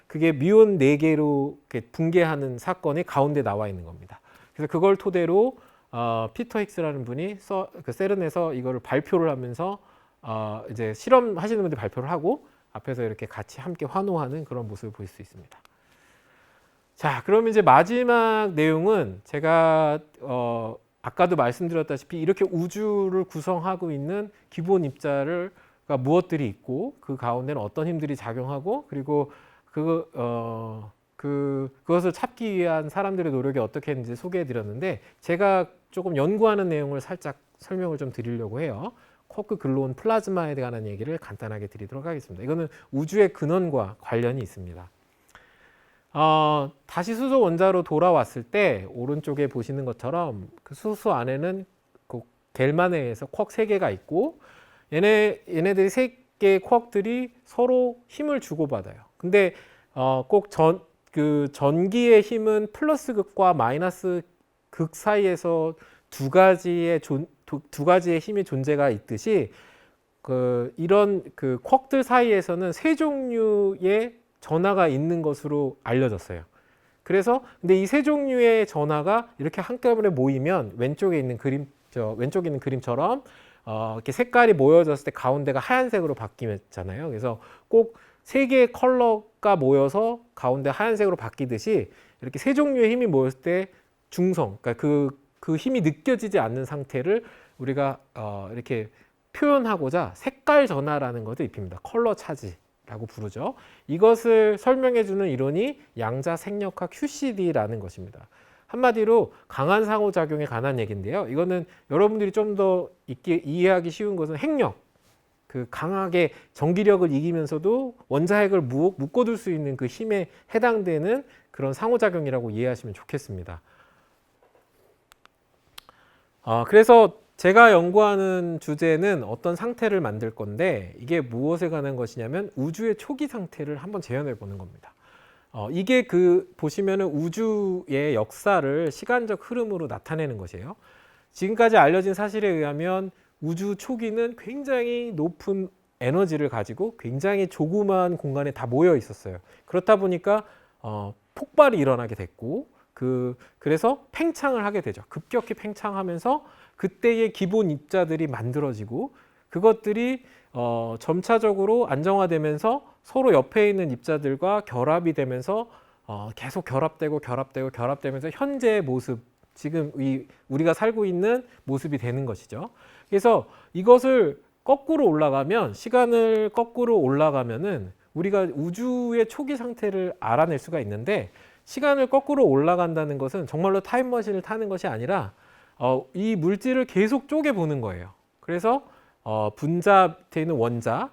그게 뮤온 4개로 붕괴하는 사건이 가운데 나와 있는 겁니다. 그래서 그걸 토대로 피터 힉스라는 분이 그 세른에서 이거를 발표를 하면서 이제 실험하시는 분들이 발표를 하고 앞에서 이렇게 같이 함께 환호하는 그런 모습을 볼 수 있습니다. 자, 그럼 이제 마지막 내용은 제가 아까도 말씀드렸다시피 이렇게 우주를 구성하고 있는 기본 입자가 무엇들이 있고 그 가운데는 어떤 힘들이 작용하고 그리고 그것을 찾기 위한 사람들의 노력이 어떻게 했는지 소개해 드렸는데 제가 조금 연구하는 내용을 살짝 설명을 좀 드리려고 해요. 쿼크 글루온 플라즈마에 관한 얘기를 간단하게 드리도록 하겠습니다. 이거는 우주의 근원과 관련이 있습니다. 다시 수소 원자로 돌아왔을 때 오른쪽에 보시는 것처럼 그 수소 안에는 그 겔만에에서 쿼크 3개가 있고 얘네들이 3개의 쿼크들이 서로 힘을 주고받아요. 근데 꼭 그 전기의 힘은 플러스 극과 마이너스 극 사이에서 두 가지의 힘의 존재가 있듯이 이런 그 쿼크들 사이에서는 3종류의 전하가 있는 것으로 알려졌어요. 그래서 근데 이 3종류의 전하가 이렇게 한꺼번에 모이면 왼쪽에 있는 그림처럼 이렇게 색깔이 모여졌을 때 가운데가 하얀색으로 바뀌잖아요. 그래서 꼭 3개의 컬러가 모여서 가운데 하얀색으로 바뀌듯이 이렇게 3종류의 힘이 모였을 때 중성, 그러니까 그 힘이 느껴지지 않는 상태를 우리가 이렇게 표현하고자 색깔 전하라는 것을 입힙니다. 컬러 차지라고 부르죠. 이것을 설명해주는 이론이 양자 생력학 QCD라는 것입니다. 한마디로 강한 상호작용에 관한 얘기인데요. 이거는 여러분들이 좀 더 이해하기 쉬운 것은 핵력, 그 강하게 전기력을 이기면서도 원자핵을 묶어둘 수 있는 그 힘에 해당되는 그런 상호작용이라고 이해하시면 좋겠습니다. 그래서 제가 연구하는 주제는 어떤 상태를 만들 건데 이게 무엇에 관한 것이냐면 우주의 초기 상태를 한번 재현해 보는 겁니다. 이게 보시면은 우주의 역사를 시간적 흐름으로 나타내는 것이에요. 지금까지 알려진 사실에 의하면 우주 초기는 굉장히 높은 에너지를 가지고 굉장히 조그마한 공간에 다 모여 있었어요. 그렇다 보니까 폭발이 일어나게 됐고 그래서 팽창을 하게 되죠. 급격히 팽창하면서 그때의 기본 입자들이 만들어지고 그것들이 점차적으로 안정화되면서 서로 옆에 있는 입자들과 결합이 되면서 계속 결합되면서 현재의 모습, 지금 우리가 살고 있는 모습이 되는 것이죠. 그래서 이것을 거꾸로 올라가면, 시간을 거꾸로 올라가면은 우리가 우주의 초기 상태를 알아낼 수가 있는데, 시간을 거꾸로 올라간다는 것은 정말로 타임머신을 타는 것이 아니라 이 물질을 계속 쪼개보는 거예요. 그래서 분자에 있는 원자,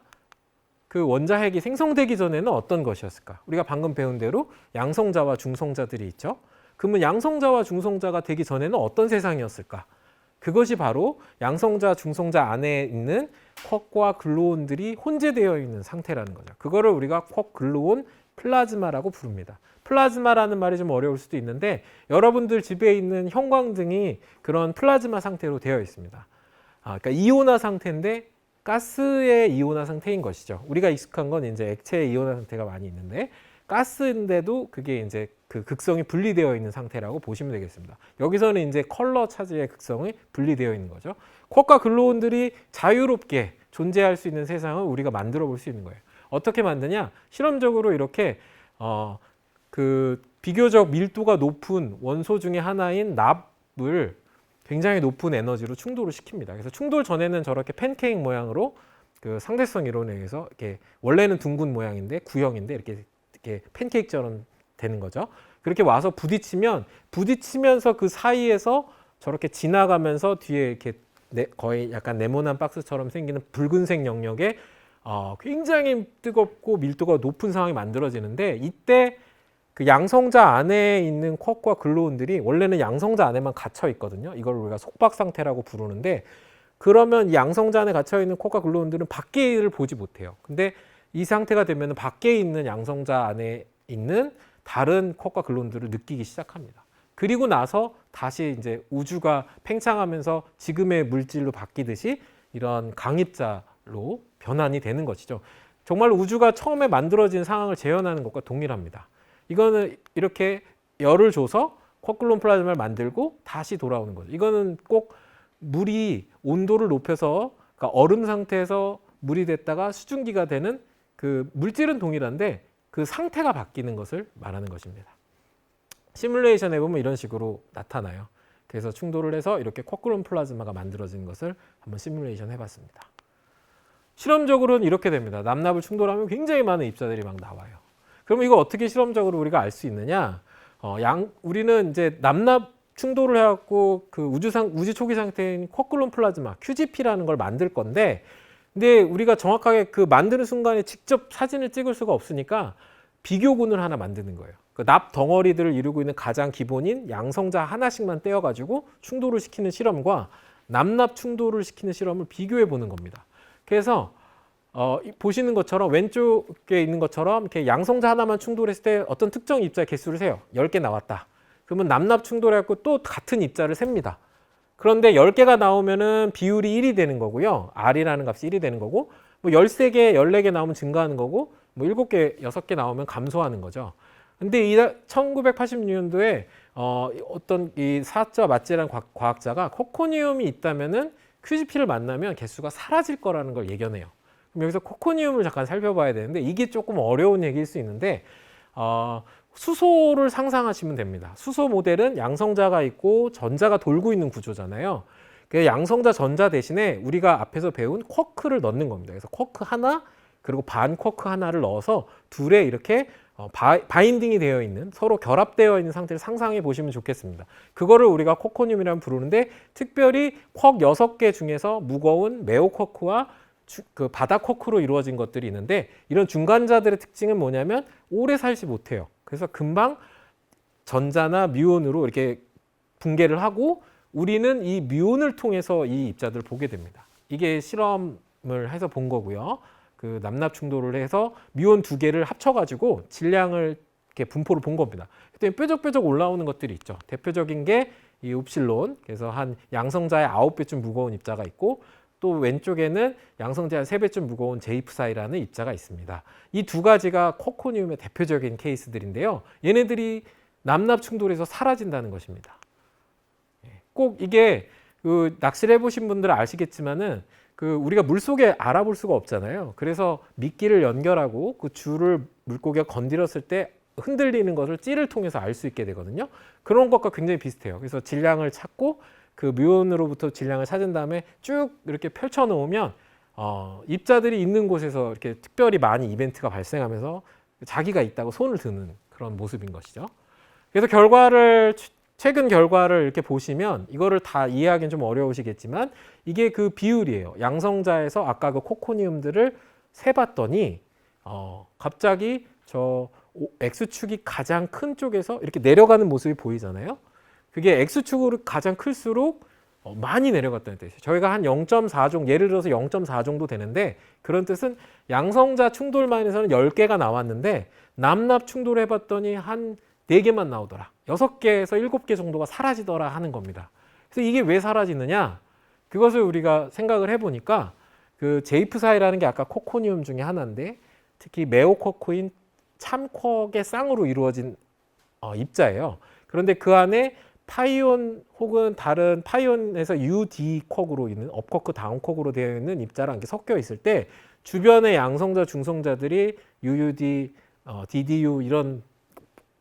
그 원자핵이 생성되기 전에는 어떤 것이었을까? 우리가 방금 배운 대로 양성자와 중성자들이 있죠. 그러면 양성자와 중성자가 되기 전에는 어떤 세상이었을까? 그것이 바로 양성자, 중성자 안에 있는 쿼크와 글루온들이 혼재되어 있는 상태라는 거죠. 그거를 우리가 쿼크 글루온 플라즈마라고 부릅니다. 플라즈마라는 말이 좀 어려울 수도 있는데 여러분들 집에 있는 형광등이 그런 플라즈마 상태로 되어 있습니다. 그러니까 이온화 상태인데 가스의 이온화 상태인 것이죠. 우리가 익숙한 건 이제 액체의 이온화 상태가 많이 있는데 가스인데도 그게 이제 그 극성이 분리되어 있는 상태라고 보시면 되겠습니다. 여기서는 이제 컬러 차지의 극성이 분리되어 있는 거죠. 쿼크와 글루온들이 자유롭게 존재할 수 있는 세상을 우리가 만들어 볼 수 있는 거예요. 어떻게 만드냐? 실험적으로 이렇게 그 비교적 밀도가 높은 원소 중에 하나인 납을 굉장히 높은 에너지로 충돌을 시킵니다. 그래서 충돌 전에는 저렇게 팬케이크 모양으로 그 상대성 이론에 의해서 이렇게 원래는 둥근 모양인데 구형인데 이렇게 팬케이크처럼 되는 거죠. 그렇게 와서 부딪히면서 그 사이에서 저렇게 지나가면서 뒤에 이렇게 거의 약간 네모난 박스처럼 생기는 붉은색 영역에 굉장히 뜨겁고 밀도가 높은 상황이 만들어지는데 이때 그 양성자 안에 있는 쿼크와 글루온들이 원래는 양성자 안에만 갇혀 있거든요. 이걸 우리가 속박 상태라고 부르는데 그러면 이 양성자 안에 갇혀 있는 쿼크와 글루온들은 밖에를 보지 못해요. 근데 이 상태가 되면 밖에 있는 양성자 안에 있는 다른 쿼크와 글루온들을 느끼기 시작합니다. 그리고 나서 다시 이제 우주가 팽창하면서 지금의 물질로 바뀌듯이 이런 강입자로 변환이 되는 것이죠. 정말 우주가 처음에 만들어진 상황을 재현하는 것과 동일합니다. 이거는 이렇게 열을 줘서 쿼클론 플라즈마를 만들고 다시 돌아오는 거죠. 이거는 꼭 물이 온도를 높여서 그러니까 얼음 상태에서 물이 됐다가 수증기가 되는 그 물질은 동일한데 그 상태가 바뀌는 것을 말하는 것입니다. 시뮬레이션에 보면 이런 식으로 나타나요. 그래서 충돌을 해서 이렇게 쿼클론 플라즈마가 만들어지는 것을 한번 시뮬레이션 해봤습니다. 실험적으로는 이렇게 됩니다. 남납을 충돌하면 굉장히 많은 입자들이 막 나와요. 그럼 이거 어떻게 실험적으로 우리가 알 수 있느냐? 우리는 이제 남납 충돌을 해갖고 그 우주 초기 상태인 쿼클론 플라즈마 QGP라는 걸 만들 건데, 근데 우리가 정확하게 그 만드는 순간에 직접 사진을 찍을 수가 없으니까 비교군을 하나 만드는 거예요. 그 납 덩어리들을 이루고 있는 가장 기본인 양성자 하나씩만 떼어가지고 충돌을 시키는 실험과 남납 충돌을 시키는 실험을 비교해 보는 겁니다. 그래서 보시는 것처럼 왼쪽에 있는 것처럼 이렇게 양성자 하나만 충돌했을 때 어떤 특정 입자의 개수를 세요. 10개 나왔다. 그러면 남납 충돌해갖고 또 같은 입자를 셉니다. 그런데 10개가 나오면은 비율이 1이 되는 거고요. R이라는 값이 1이 되는 거고, 뭐 13개, 14개 나오면 증가하는 거고, 뭐 7개, 6개 나오면 감소하는 거죠. 근데 이 1986년도에 어떤 이 사자 마찌라는 과학자가 코코니움이 있다면은 QGP를 만나면 개수가 사라질 거라는 걸 예견해요. 그럼 여기서 코코니움을 잠깐 살펴봐야 되는데 이게 조금 어려운 얘기일 수 있는데 수소를 상상하시면 됩니다. 수소 모델은 양성자가 있고 전자가 돌고 있는 구조잖아요. 그 양성자 전자 대신에 우리가 앞에서 배운 쿼크를 넣는 겁니다. 그래서 쿼크 하나 그리고 반 쿼크 하나를 넣어서 둘에 이렇게 바인딩이 되어 있는, 서로 결합되어 있는 상태를 상상해 보시면 좋겠습니다. 그거를 우리가 코코늄이라고 부르는데, 특별히 쿼크 6개 중에서 무거운 메오 쿼크와 그 바다 쿼크로 이루어진 것들이 있는데, 이런 중간자들의 특징은 뭐냐면 오래 살지 못해요. 그래서 금방 전자나 뮤온으로 이렇게 붕괴를 하고 우리는 이 뮤온을 통해서 이 입자들을 보게 됩니다. 이게 실험을 해서 본 거고요. 그 남납 충돌을 해서 뮤온 2개를 합쳐가지고 질량을 이렇게 분포를 본 겁니다. 그랬더니 뾰족뾰족 올라오는 것들이 있죠. 대표적인 게 이 upsilon, 그래서 한 양성자의 9배쯤 무거운 입자가 있고, 또 왼쪽에는 양성자의 3배쯤 무거운 제이프사이라는 입자가 있습니다. 이 두 가지가 코코니움의 대표적인 케이스들인데요. 얘네들이 남납 충돌에서 사라진다는 것입니다. 꼭 이게 그 낚시를 해보신 분들은 아시겠지만은 그 우리가 물속에 알아볼 수가 없잖아요. 그래서 미끼를 연결하고 그 줄을 물고기가 건드렸을 때 흔들리는 것을 찌를 통해서 알 수 있게 되거든요. 그런 것과 굉장히 비슷해요. 그래서 질량을 찾고 그 뮤온으로부터 질량을 찾은 다음에 쭉 이렇게 펼쳐 놓으면 입자들이 있는 곳에서 이렇게 특별히 많이 이벤트가 발생하면서 자기가 있다고 손을 드는 그런 모습인 것이죠. 그래서 최근 결과를 이렇게 보시면 이거를 다 이해하기는 좀 어려우시겠지만 이게 그 비율이에요. 양성자에서 아까 그 코코니움들을 세봤더니 갑자기 저 X축이 가장 큰 쪽에서 이렇게 내려가는 모습이 보이잖아요. 그게 X축으로 가장 클수록 많이 내려갔다는 뜻이에요. 저희가 한 0.4 정도, 예를 들어서 0.4 정도 되는데, 그런 뜻은 양성자 충돌만에서는 10개가 나왔는데 남납 충돌을 해봤더니 한 4개만 나오더라. 6개에서 7개 정도가 사라지더라 하는 겁니다. 그래서 이게 왜 사라지느냐? 그것을 우리가 생각을 해보니까 그 제이프사이라는 게 아까 코코니움 중에 하나인데, 특히 메오쿼크인 참쿼크의 쌍으로 이루어진 입자예요. 그런데 그 안에 파이온 혹은 다른 파이온에서 UD 쿼크로 있는 업쿼크 다운쿼크로 되어 있는 입자랑 이렇게 섞여 있을 때 주변의 양성자 중성자들이 UUD, DDU 이런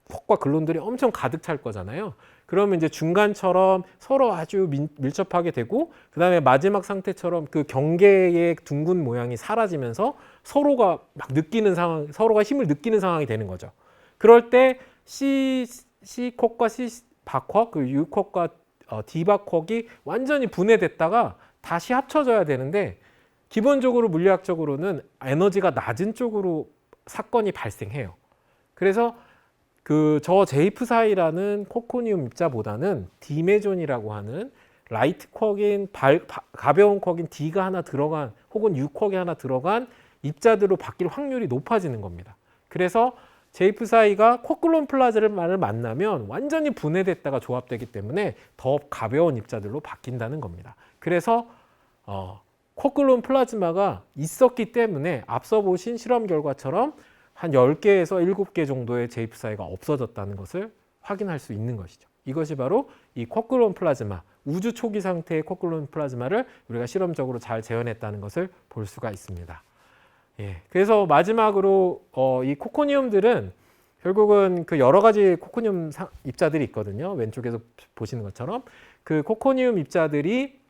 쿼크와 글론들이 엄청 가득 찰 거잖아요. 그러면 이제 중간처럼 서로 아주 밀접하게 되고, 그 다음에 마지막 상태처럼 그 경계의 둥근 모양이 사라지면서 서로가 막 느끼는 상황, 서로가 힘을 느끼는 상황이 되는 거죠. 그럴 때 C 쿼크와 C 바쿼크, 그 U 쿼크와 D 바쿼크가 완전히 분해됐다가 다시 합쳐져야 되는데, 기본적으로 물리학적으로는 에너지가 낮은 쪽으로 사건이 발생해요. 그래서 저 제이프사이라는 코코니움 입자보다는 디메존이라고 하는 라이트 쿼크인 가벼운 쿼크인 D가 하나 들어간 혹은 U 쿼크가 하나 들어간 입자들로 바뀔 확률이 높아지는 겁니다. 그래서 제이프사이가 쿼클론 플라즈마를 만나면 완전히 분해됐다가 조합되기 때문에 더 가벼운 입자들로 바뀐다는 겁니다. 그래서 쿼클론 플라즈마가 있었기 때문에 앞서 보신 실험 결과처럼 한 10개에서 7개 정도의 제이프 사이가 없어졌다는 것을 확인할 수 있는 것이죠. 이것이 바로 이 쿼클론 플라즈마, 우주 초기 상태의 쿼클론 플라즈마를 우리가 실험적으로 잘 재현했다는 것을 볼 수가 있습니다. 예, 그래서 마지막으로 이 코코니움들은 결국은 그 여러 가지 코코니움 입자들이 있거든요. 왼쪽에서 보시는 것처럼 그 코코니움 입자들이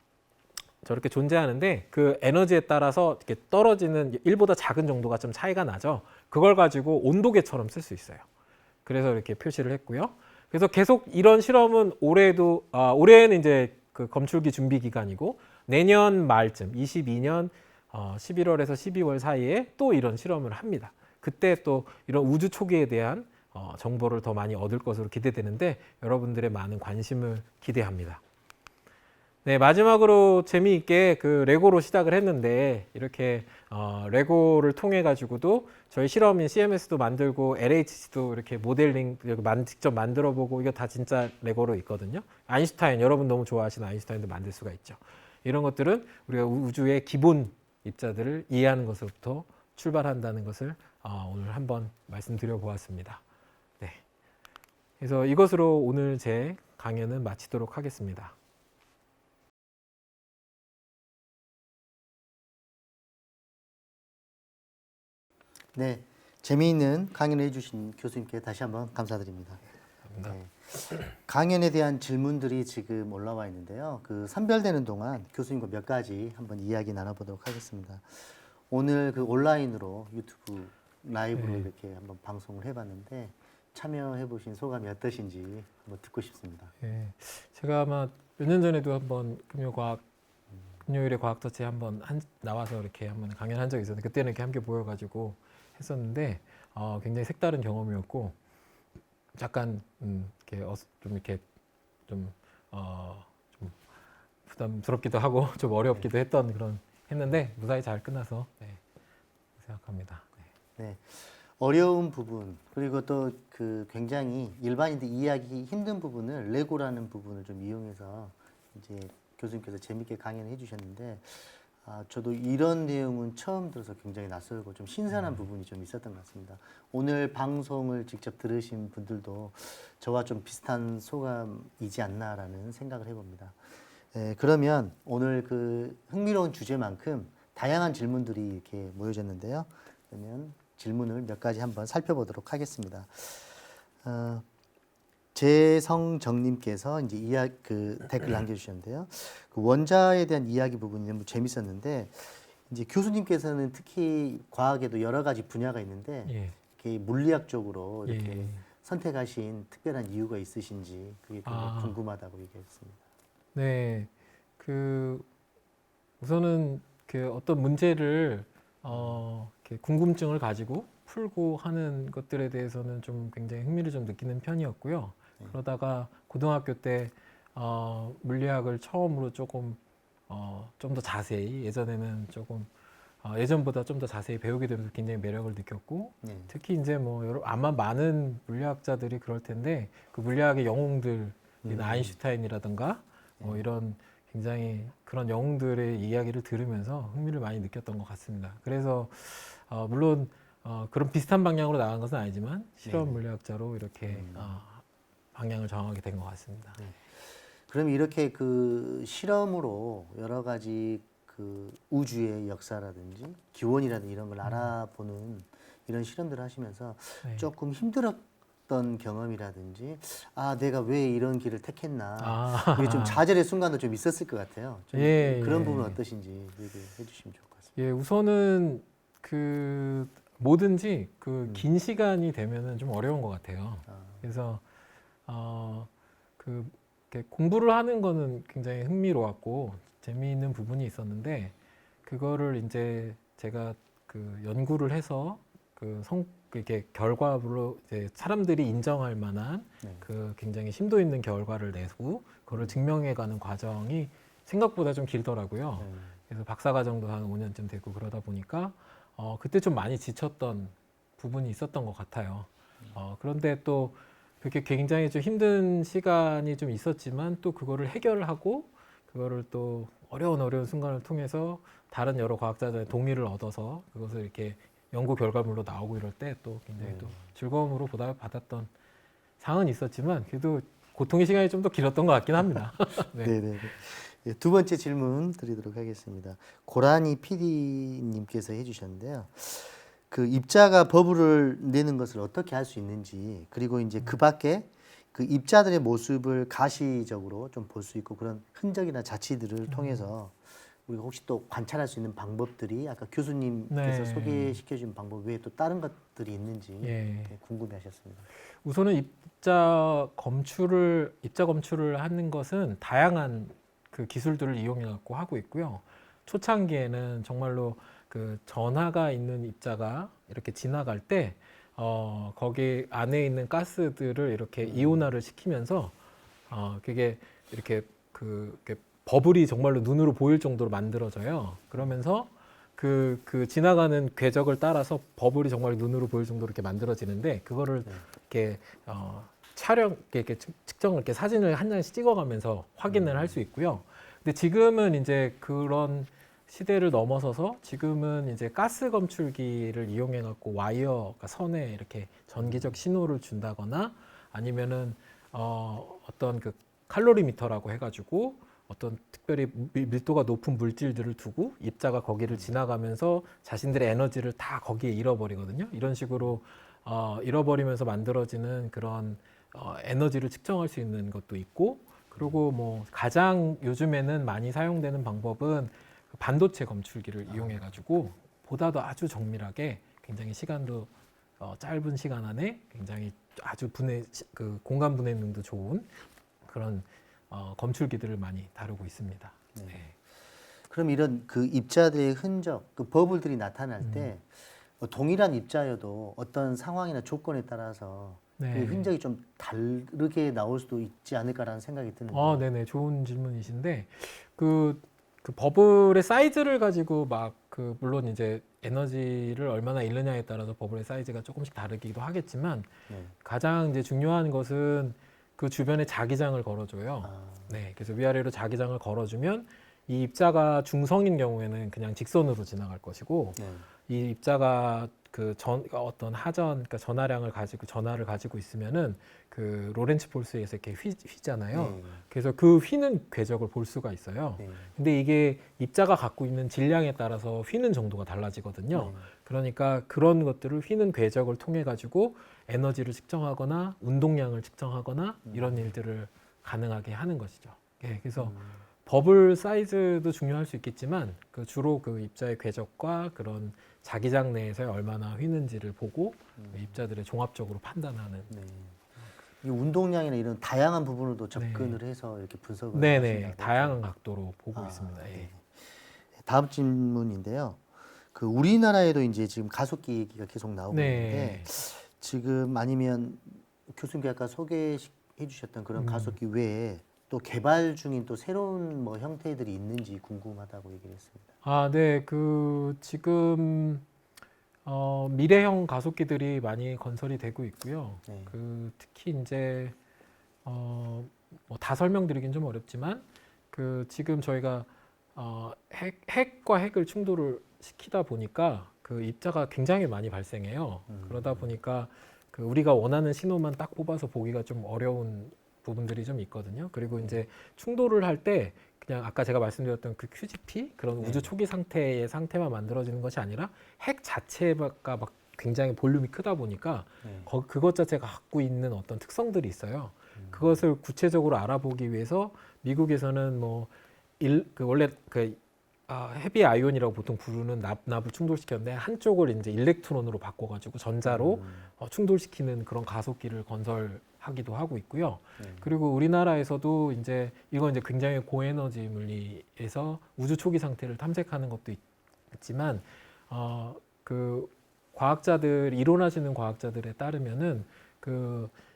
저렇게 존재하는데 그 에너지에 따라서 이렇게 떨어지는 1보다 작은 정도가 좀 차이가 나죠. 그걸 가지고 온도계처럼 쓸 수 있어요. 그래서 이렇게 표시를 했고요. 그래서 계속 이런 실험은 올해는 이제 그 검출기 준비 기간이고 내년 말쯤 22년 11월에서 12월 사이에 또 이런 실험을 합니다. 그때 또 이런 우주 초기에 대한 정보를 더 많이 얻을 것으로 기대되는데 여러분들의 많은 관심을 기대합니다. 네, 마지막으로 재미있게 그 레고로 시작을 했는데 이렇게 레고를 통해 가지고도 저희 실험인 CMS도 만들고 LHC도 이렇게 모델링 직접 만들어 보고 이거 다 진짜 레고로 있거든요. 아인슈타인 여러분 너무 좋아하시는 아인슈타인도 만들 수가 있죠. 이런 것들은 우리가 우주의 기본 입자들을 이해하는 것으로부터 출발한다는 것을 오늘 한번 말씀드려 보았습니다. 네. 그래서 이것으로 오늘 제 강연은 마치도록 하겠습니다. 네, 재미있는 강연을 해주신 교수님께 다시 한번 감사드립니다. 감사합니다. 네, 강연에 대한 질문들이 지금 올라와 있는데요. 그 선별되는 동안 교수님과 몇 가지 한번 이야기 나눠보도록 하겠습니다. 오늘 그 온라인으로 유튜브 라이브로 네. 이렇게 한번 방송을 해봤는데 참여해보신 소감이 어떠신지 한번 듣고 싶습니다. 예, 제가 아마 몇 년 전에도 한번 금요일에 과학터치에 한번 나와서 이렇게 한번 강연한 적이 있었는데 그때는 이렇게 함께 모여가지고 했었는데 굉장히 색다른 경험이었고 약간 좀 부담스럽기도 하고 좀 어렵기도 했던 그런 했는데 무사히 잘 끝나서 네, 생각합니다. 네. 네, 어려운 부분 그리고 또 그 굉장히 일반인들 이해하기 힘든 부분을 레고라는 부분을 좀 이용해서 이제 교수님께서 재밌게 강연을 해주셨는데 저도 이런 내용은 처음 들어서 굉장히 낯설고 좀 신선한 부분이 좀 있었던 것 같습니다. 오늘 방송을 직접 들으신 분들도 저와 좀 비슷한 소감이지 않나라는 생각을 해봅니다. 그러면 오늘 그 흥미로운 주제만큼 다양한 질문들이 이렇게 모여졌는데요. 그러면 질문을 몇 가지 한번 살펴보도록 하겠습니다. 재성정님께서 이제 댓글 남겨주셨는데요. 그 원자에 대한 이야기 부분이 너무 재밌었는데 이제 교수님께서는 특히 과학에도 여러 가지 분야가 있는데 예. 이렇게 물리학적으로 이렇게 예. 선택하신 특별한 이유가 있으신지 그게 굉장히 궁금하다고 얘기했습니다. 네, 우선은 그 어떤 문제를 이렇게 궁금증을 가지고 풀고 하는 것들에 대해서는 좀 굉장히 흥미를 좀 느끼는 편이었고요. 그러다가 고등학교 때 물리학을 처음으로 조금 좀 더 자세히 예전에는 조금 예전보다 좀 더 자세히 배우게 되면서 굉장히 매력을 느꼈고 네. 특히 이제 뭐 아마 많은 물리학자들이 그럴 텐데 그 물리학의 영웅들 아인슈타인이라든가 뭐 이런 굉장히 그런 영웅들의 이야기를 들으면서 흥미를 많이 느꼈던 것 같습니다. 그래서 물론 그런 비슷한 방향으로 나간 것은 아니지만 실험 물리학자로 이렇게 방향을 정하게 된 것 같습니다. 네. 그럼 이렇게 그 실험으로 여러 가지 그 우주의 역사라든지 기원이라든지 이런 걸 알아보는 이런 실험들을 하시면서 네. 조금 힘들었던 경험이라든지 내가 왜 이런 길을 택했나 이게 좀 좌절의 순간도 좀 있었을 것 같아요. 좀 그런 부분 어떠신지 얘기해 주시면 좋을 것 같습니다. 예, 우선은 그 뭐든지 그 긴 시간이 되면은 좀 어려운 것 같아요. 그래서 이렇게 공부를 하는 거는 굉장히 흥미로웠고 재미있는 부분이 있었는데 그거를 이제 제가 그 연구를 해서 이렇게 결과로 이제 사람들이 인정할 만한 그 굉장히 심도 있는 결과를 내고 그거를 증명해가는 과정이 생각보다 좀 길더라고요. 그래서 박사과정도 한 5년쯤 되고 그러다 보니까 그때 좀 많이 지쳤던 부분이 있었던 것 같아요. 그런데 또 그렇게 굉장히 좀 힘든 시간이 좀 있었지만 또 그거를 해결하고 그거를 또 어려운 순간을 통해서 다른 여러 과학자들의 동의를 얻어서 그것을 이렇게 연구 결과물로 나오고 이럴 때 또 굉장히 또 즐거움으로 받았던 상은 있었지만 그래도 고통의 시간이 좀 더 길었던 것 같긴 합니다. 네. 네네. 예, 두 번째 질문 드리도록 하겠습니다. 고라니 PD님께서 해주셨는데요. 그 입자가 버블을 내는 것을 어떻게 할 수 있는지, 그리고 이제 그 밖에 그 입자들의 모습을 가시적으로 좀 볼 수 있고 그런 흔적이나 자취들을 통해서 우리가 혹시 또 관찰할 수 있는 방법들이 아까 교수님께서 네. 소개시켜준 방법 외에 또 다른 것들이 있는지 예. 궁금해하셨습니다. 우선은 입자 검출을 하는 것은 다양한 그 기술들을 이용해 갖고 하고 있고요. 초창기에는 정말로 그 전하가 있는 입자가 이렇게 지나갈 때 거기 안에 있는 가스들을 이렇게 이온화를 시키면서 그게 이렇게 이렇게 버블이 정말로 눈으로 보일 정도로 만들어져요. 그러면서 그 지나가는 궤적을 따라서 버블이 정말 눈으로 보일 정도로 이렇게 만들어지는데 그거를 이렇게 이렇게 측정을 이렇게 사진을 한 장씩 찍어가면서 확인을 할 수 있고요. 근데 지금은 이제 그런 시대를 넘어서서 지금은 이제 가스 검출기를 이용해 갖고 와이어 선에 이렇게 전기적 신호를 준다거나 아니면은 어떤 그 칼로리미터라고 해가지고 어떤 특별히 밀도가 높은 물질들을 두고 입자가 거기를 지나가면서 자신들의 에너지를 다 거기에 잃어버리거든요. 이런 식으로 잃어버리면서 만들어지는 그런 에너지를 측정할 수 있는 것도 있고, 그리고 뭐 가장 요즘에는 많이 사용되는 방법은 그 반도체 검출기를 이용해 가지고 보다도 아주 정밀하게 굉장히 시간도 짧은 시간 안에 굉장히 아주 그 공간 분해 능도 좋은 그런 검출기들을 많이 다루고 있습니다. 네. 네. 그럼 이런 그 입자들의 흔적, 그 버블들이 나타날 때 동일한 입자여도 어떤 상황이나 조건에 따라서 네. 그 흔적이 좀 다르게 나올 수도 있지 않을까라는 생각이 드는데. 네네. 좋은 질문이신데, 그 버블의 사이즈를 가지고 물론 이제 에너지를 얼마나 잃느냐에 따라서 버블의 사이즈가 조금씩 다르기도 하겠지만, 네. 가장 이제 중요한 것은 그 주변에 자기장을 걸어줘요. 아, 네. 그래서 위아래로 자기장을 걸어주면 이 입자가 중성인 경우에는 그냥 직선으로 지나갈 것이고, 네. 이 입자가 어떤 그러니까 전하를 가지고 있으면은 그 로렌츠 폴스에 의해서 이렇게 휘잖아요. 네. 그래서 그 휘는 궤적을 볼 수가 있어요. 네. 근데 이게 입자가 갖고 있는 질량에 따라서 휘는 정도가 달라지거든요. 네. 그러니까 그런 것들을 휘는 궤적을 통해 가지고 에너지를 측정하거나 운동량을 측정하거나 이런 일들을 가능하게 하는 것이죠. 예, 그래서 버블 사이즈도 중요할 수 있겠지만 주로 그 입자의 궤적과 그런 자기장 내에서 얼마나 휘는지를 보고 입자들의 종합적으로 판단하는. 네. 이 운동량이나 이런 다양한 부분으로도 접근을 해서 이렇게 분석을 네네, 하신다고 다양한 각도로 보고 아, 있습니다. 예. 네. 다음 질문인데요. 그 우리나라에도 이제 지금 가속기 얘기가 계속 나오고 있는데 지금 아니면 교수님께 아까 소개해 주셨던 그런 가속기 외에 또 개발 중인 또 새로운 뭐 형태들이 있는지 궁금하다고 얘기를 했습니다. 네, 지금 미래형 가속기들이 많이 건설이 되고 있고요. 네. 특히 이제 뭐 다 설명드리긴 좀 어렵지만 지금 저희가 핵과 핵을 충돌을 시키다 보니까 그 입자가 굉장히 많이 발생해요. 그러다 보니까 우리가 원하는 신호만 딱 뽑아서 보기가 좀 어려운 부분들이 좀 있거든요. 그리고 이제 충돌을 할 때 그냥 아까 제가 말씀드렸던 그 QGP 그런 우주 초기 상태의 상태만 만들어지는 것이 아니라 핵 자체가 막 굉장히 볼륨이 크다 보니까 그것 자체가 갖고 있는 어떤 특성들이 있어요. 그것을 구체적으로 알아보기 위해서 미국에서는 원래 헤비 아이온이라고 보통 부르는 납을 충돌시켰는데 한쪽을 이제 일렉트론으로 바꿔가지고 전자로 충돌시키는 그런 가속기를 건설하기도 하고 있고요. 그리고 우리나라에서도 이건 이제 굉장히 고에너지 물리에서 우주 초기 상태를 탐색하는 것도 있지만 그 이론하시는 과학자들에 따르면은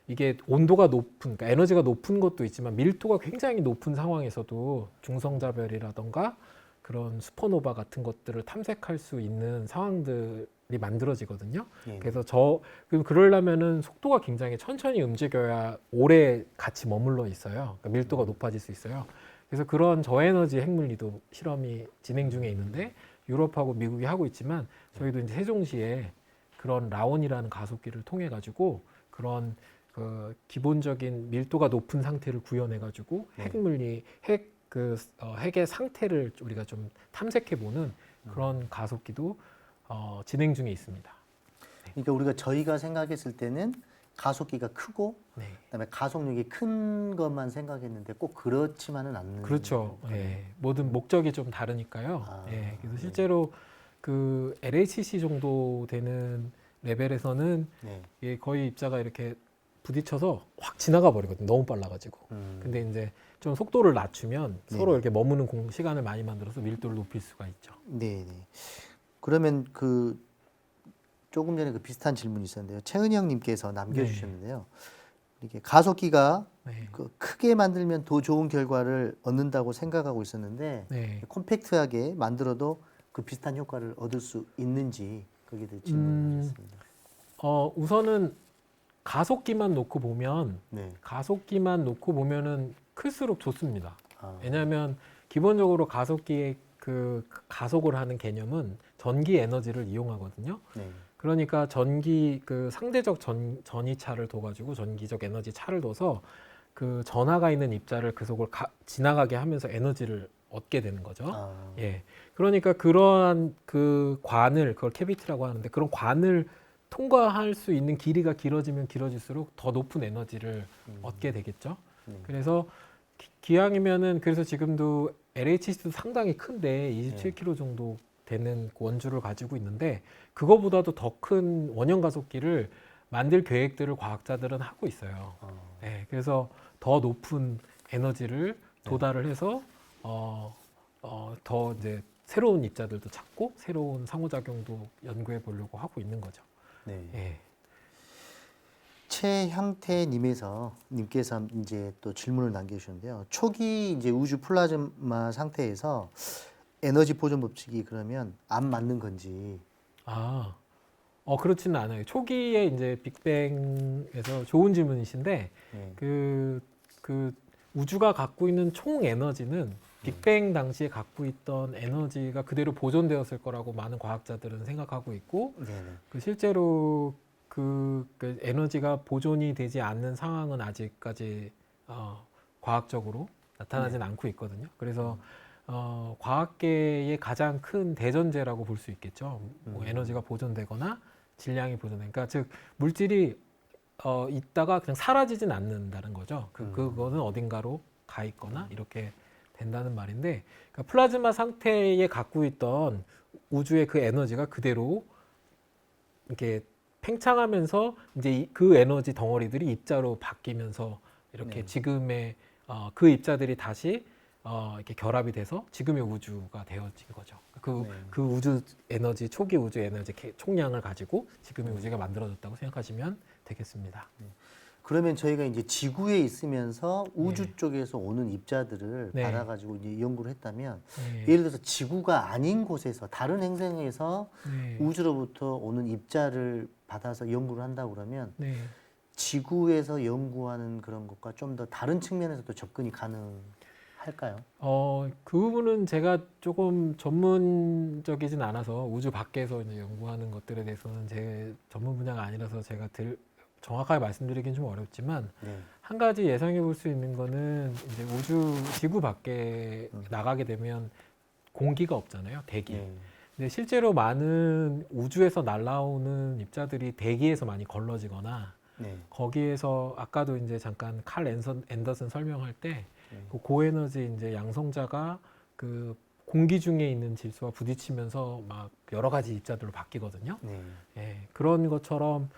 이게 온도가 그러니까 에너지가 높은 것도 있지만 밀도가 굉장히 높은 상황에서도 중성자별이라던가 그런 슈퍼노바 같은 것들을 탐색할 수 있는 상황들이 만들어지거든요. 그래서 그러려면은 속도가 굉장히 천천히 움직여야 오래 같이 머물러 있어요. 그러니까 밀도가 높아질 수 있어요. 그래서 그런 저에너지 핵물리도 실험이 진행 중에 있는데 유럽하고 미국이 하고 있지만 저희도 이제 세종시에 그런 라온이라는 가속기를 통해 가지고 그런 그 기본적인 밀도가 높은 상태를 구현해 가지고 네. 핵물리 핵의 상태를 우리가 좀 탐색해 보는 그런 가속기도 진행 중에 있습니다. 그러니까 저희가 생각했을 때는 가속기가 크고 네. 그다음에 가속력이 큰 것만 생각했는데 꼭 그렇지만은 않는. 그렇죠. 거네요. 예. 모든 목적이 좀 다르니까요. 아, 예. 그래서 네. 실제로 그 LHC 정도 되는 레벨에서는 네. 이게 거의 입자가 이렇게 부딪혀서 확 지나가 버리거든요. 너무 빨라가지고. 근데 이제 좀 속도를 낮추면 네. 서로 이렇게 머무는 시간을 많이 만들어서 밀도를 높일 수가 있죠. 네, 네. 그러면 조금 전에 비슷한 질문이 있었는데요. 최은영님께서 남겨주셨는데요. 이렇게 가속기가 네. 크게 만들면 더 좋은 결과를 얻는다고 생각하고 있었는데 네. 콤팩트하게 만들어도 그 비슷한 효과를 얻을 수 있는지 거기에 대해 질문하셨습니다. 우선은 가속기만 놓고 보면 네. 가속기만 놓고 보면은 클수록 좋습니다. 아, 왜냐하면 기본적으로 가속기의 그 가속을 하는 개념은 전기 에너지를 이용하거든요. 네. 그러니까 그 상대적 전이차를 둬가지고 전기적 에너지 차를 둬서 그 전하가 있는 입자를 그 속을 지나가게 하면서 에너지를 얻게 되는 거죠. 아, 예. 그러니까 그러한 그 관을 그걸 캐비티라고 하는데 그런 관을 통과할 수 있는 길이가 길어지면 길어질수록 더 높은 에너지를 얻게 되겠죠. 네. 그래서 기왕이면은 그래서 지금도 LHC도 상당히 큰데 27km 정도 되는 원주를 가지고 있는데 그거보다도 더 큰 원형 가속기를 만들 계획들을 과학자들은 하고 있어요. 아, 네, 그래서 더 높은 에너지를 도달을 해서 더 이제 새로운 입자들도 찾고 새로운 상호작용도 연구해 보려고 하고 있는 거죠. 네. 예. 최향태님께서 이제 또 질문을 남겨주셨는데요. 초기 이제 우주 플라즈마 상태에서 에너지 보존 법칙이 그러면 안 맞는 건지. 그렇지는 않아요. 초기에 이제 빅뱅에서 좋은 질문이신데 네. 그 우주가 갖고 있는 총 에너지는 빅뱅 당시에 갖고 있던 에너지가 그대로 보존되었을 거라고 많은 과학자들은 생각하고 있고 네네. 실제로 그 에너지가 보존이 되지 않는 상황은 아직까지 과학적으로 나타나진 않고 있거든요. 그래서 과학계의 가장 큰 대전제라고 볼 수 있겠죠. 뭐 에너지가 보존되거나 질량이 보존되니까 즉 물질이 있다가 그냥 사라지진 않는다는 거죠. 그거는 어딘가로 가 있거나 이렇게 된다는 말인데 그러니까 플라즈마 상태에 갖고 있던 우주의 그 에너지가 그대로 이렇게 팽창하면서 이제 그 에너지 덩어리들이 입자로 바뀌면서 이렇게 지금의 그 입자들이 다시 이렇게 결합이 돼서 지금의 우주가 되어진 거죠. 그 우주 에너지 초기 우주 에너지 총량을 가지고 지금의 우주가 만들어졌다고 생각하시면 되겠습니다. 그러면 저희가 이제 지구에 있으면서 우주 네. 쪽에서 오는 입자들을 네. 받아가지고 이제 연구를 했다면 네. 예를 들어서 지구가 아닌 곳에서 다른 행성에서 네. 우주로부터 오는 입자를 받아서 연구를 한다고 그러면 네. 지구에서 연구하는 그런 것과 좀 더 다른 측면에서도 접근이 가능할까요? 그 부분은 제가 조금 전문적이진 않아서 우주 밖에서 이제 연구하는 것들에 대해서는 제 전문 분야가 아니라서 제가 정확하게 말씀드리긴 좀 어렵지만 네. 한 가지 예상해 볼 수 있는 거는 이제 지구 밖에 나가게 되면 공기가 없잖아요. 대기. 네. 근데 실제로 많은 우주에서 날아오는 입자들이 대기에서 많이 걸러지거나 네. 거기에서 아까도 이제 잠깐 칼 앤더슨 설명할 때 그 고에너지 이제 양성자가 그 공기 중에 있는 질소와 부딪히면서 막 여러 가지 입자들로 바뀌거든요. 네. 예, 그런 것처럼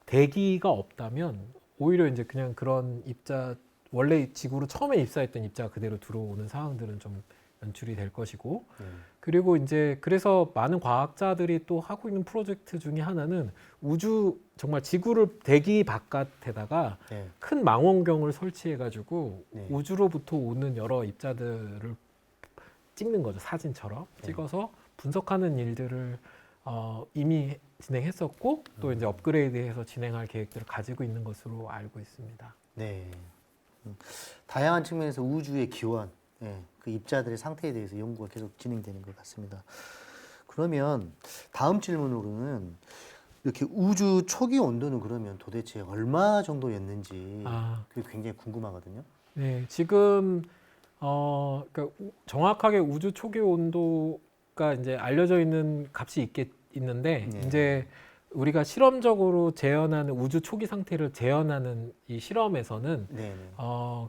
대기가 없다면 오히려 이제 그냥 그런 입자 원래 지구로 처음에 입사했던 입자가 그대로 들어오는 상황들은 좀 연출이 될 것이고 그리고 이제 그래서 많은 과학자들이 또 하고 있는 프로젝트 중에 하나는 우주 정말 지구를 대기 바깥에다가 네. 큰 망원경을 설치해 가지고 네. 우주로부터 오는 여러 입자들을 찍는 거죠. 사진처럼 찍어서 분석하는 일들을 이미 진행했었고 또 이제 업그레이드해서 진행할 계획들을 가지고 있는 것으로 알고 있습니다. 네. 다양한 측면에서 우주의 기원, 예, 그 입자들의 상태에 대해서 연구가 계속 진행되는 것 같습니다. 그러면 다음 질문으로는 이렇게 우주 초기 온도는 그러면 도대체 얼마 정도였는지 그게 굉장히 궁금하거든요. 네, 지금 그러니까 정확하게 우주 초기 온도가 이제 알려져 있는 값이 있는데 네. 이제 우리가 실험적으로 재현하는 우주 초기 상태를 재현하는 이 실험에서는 네,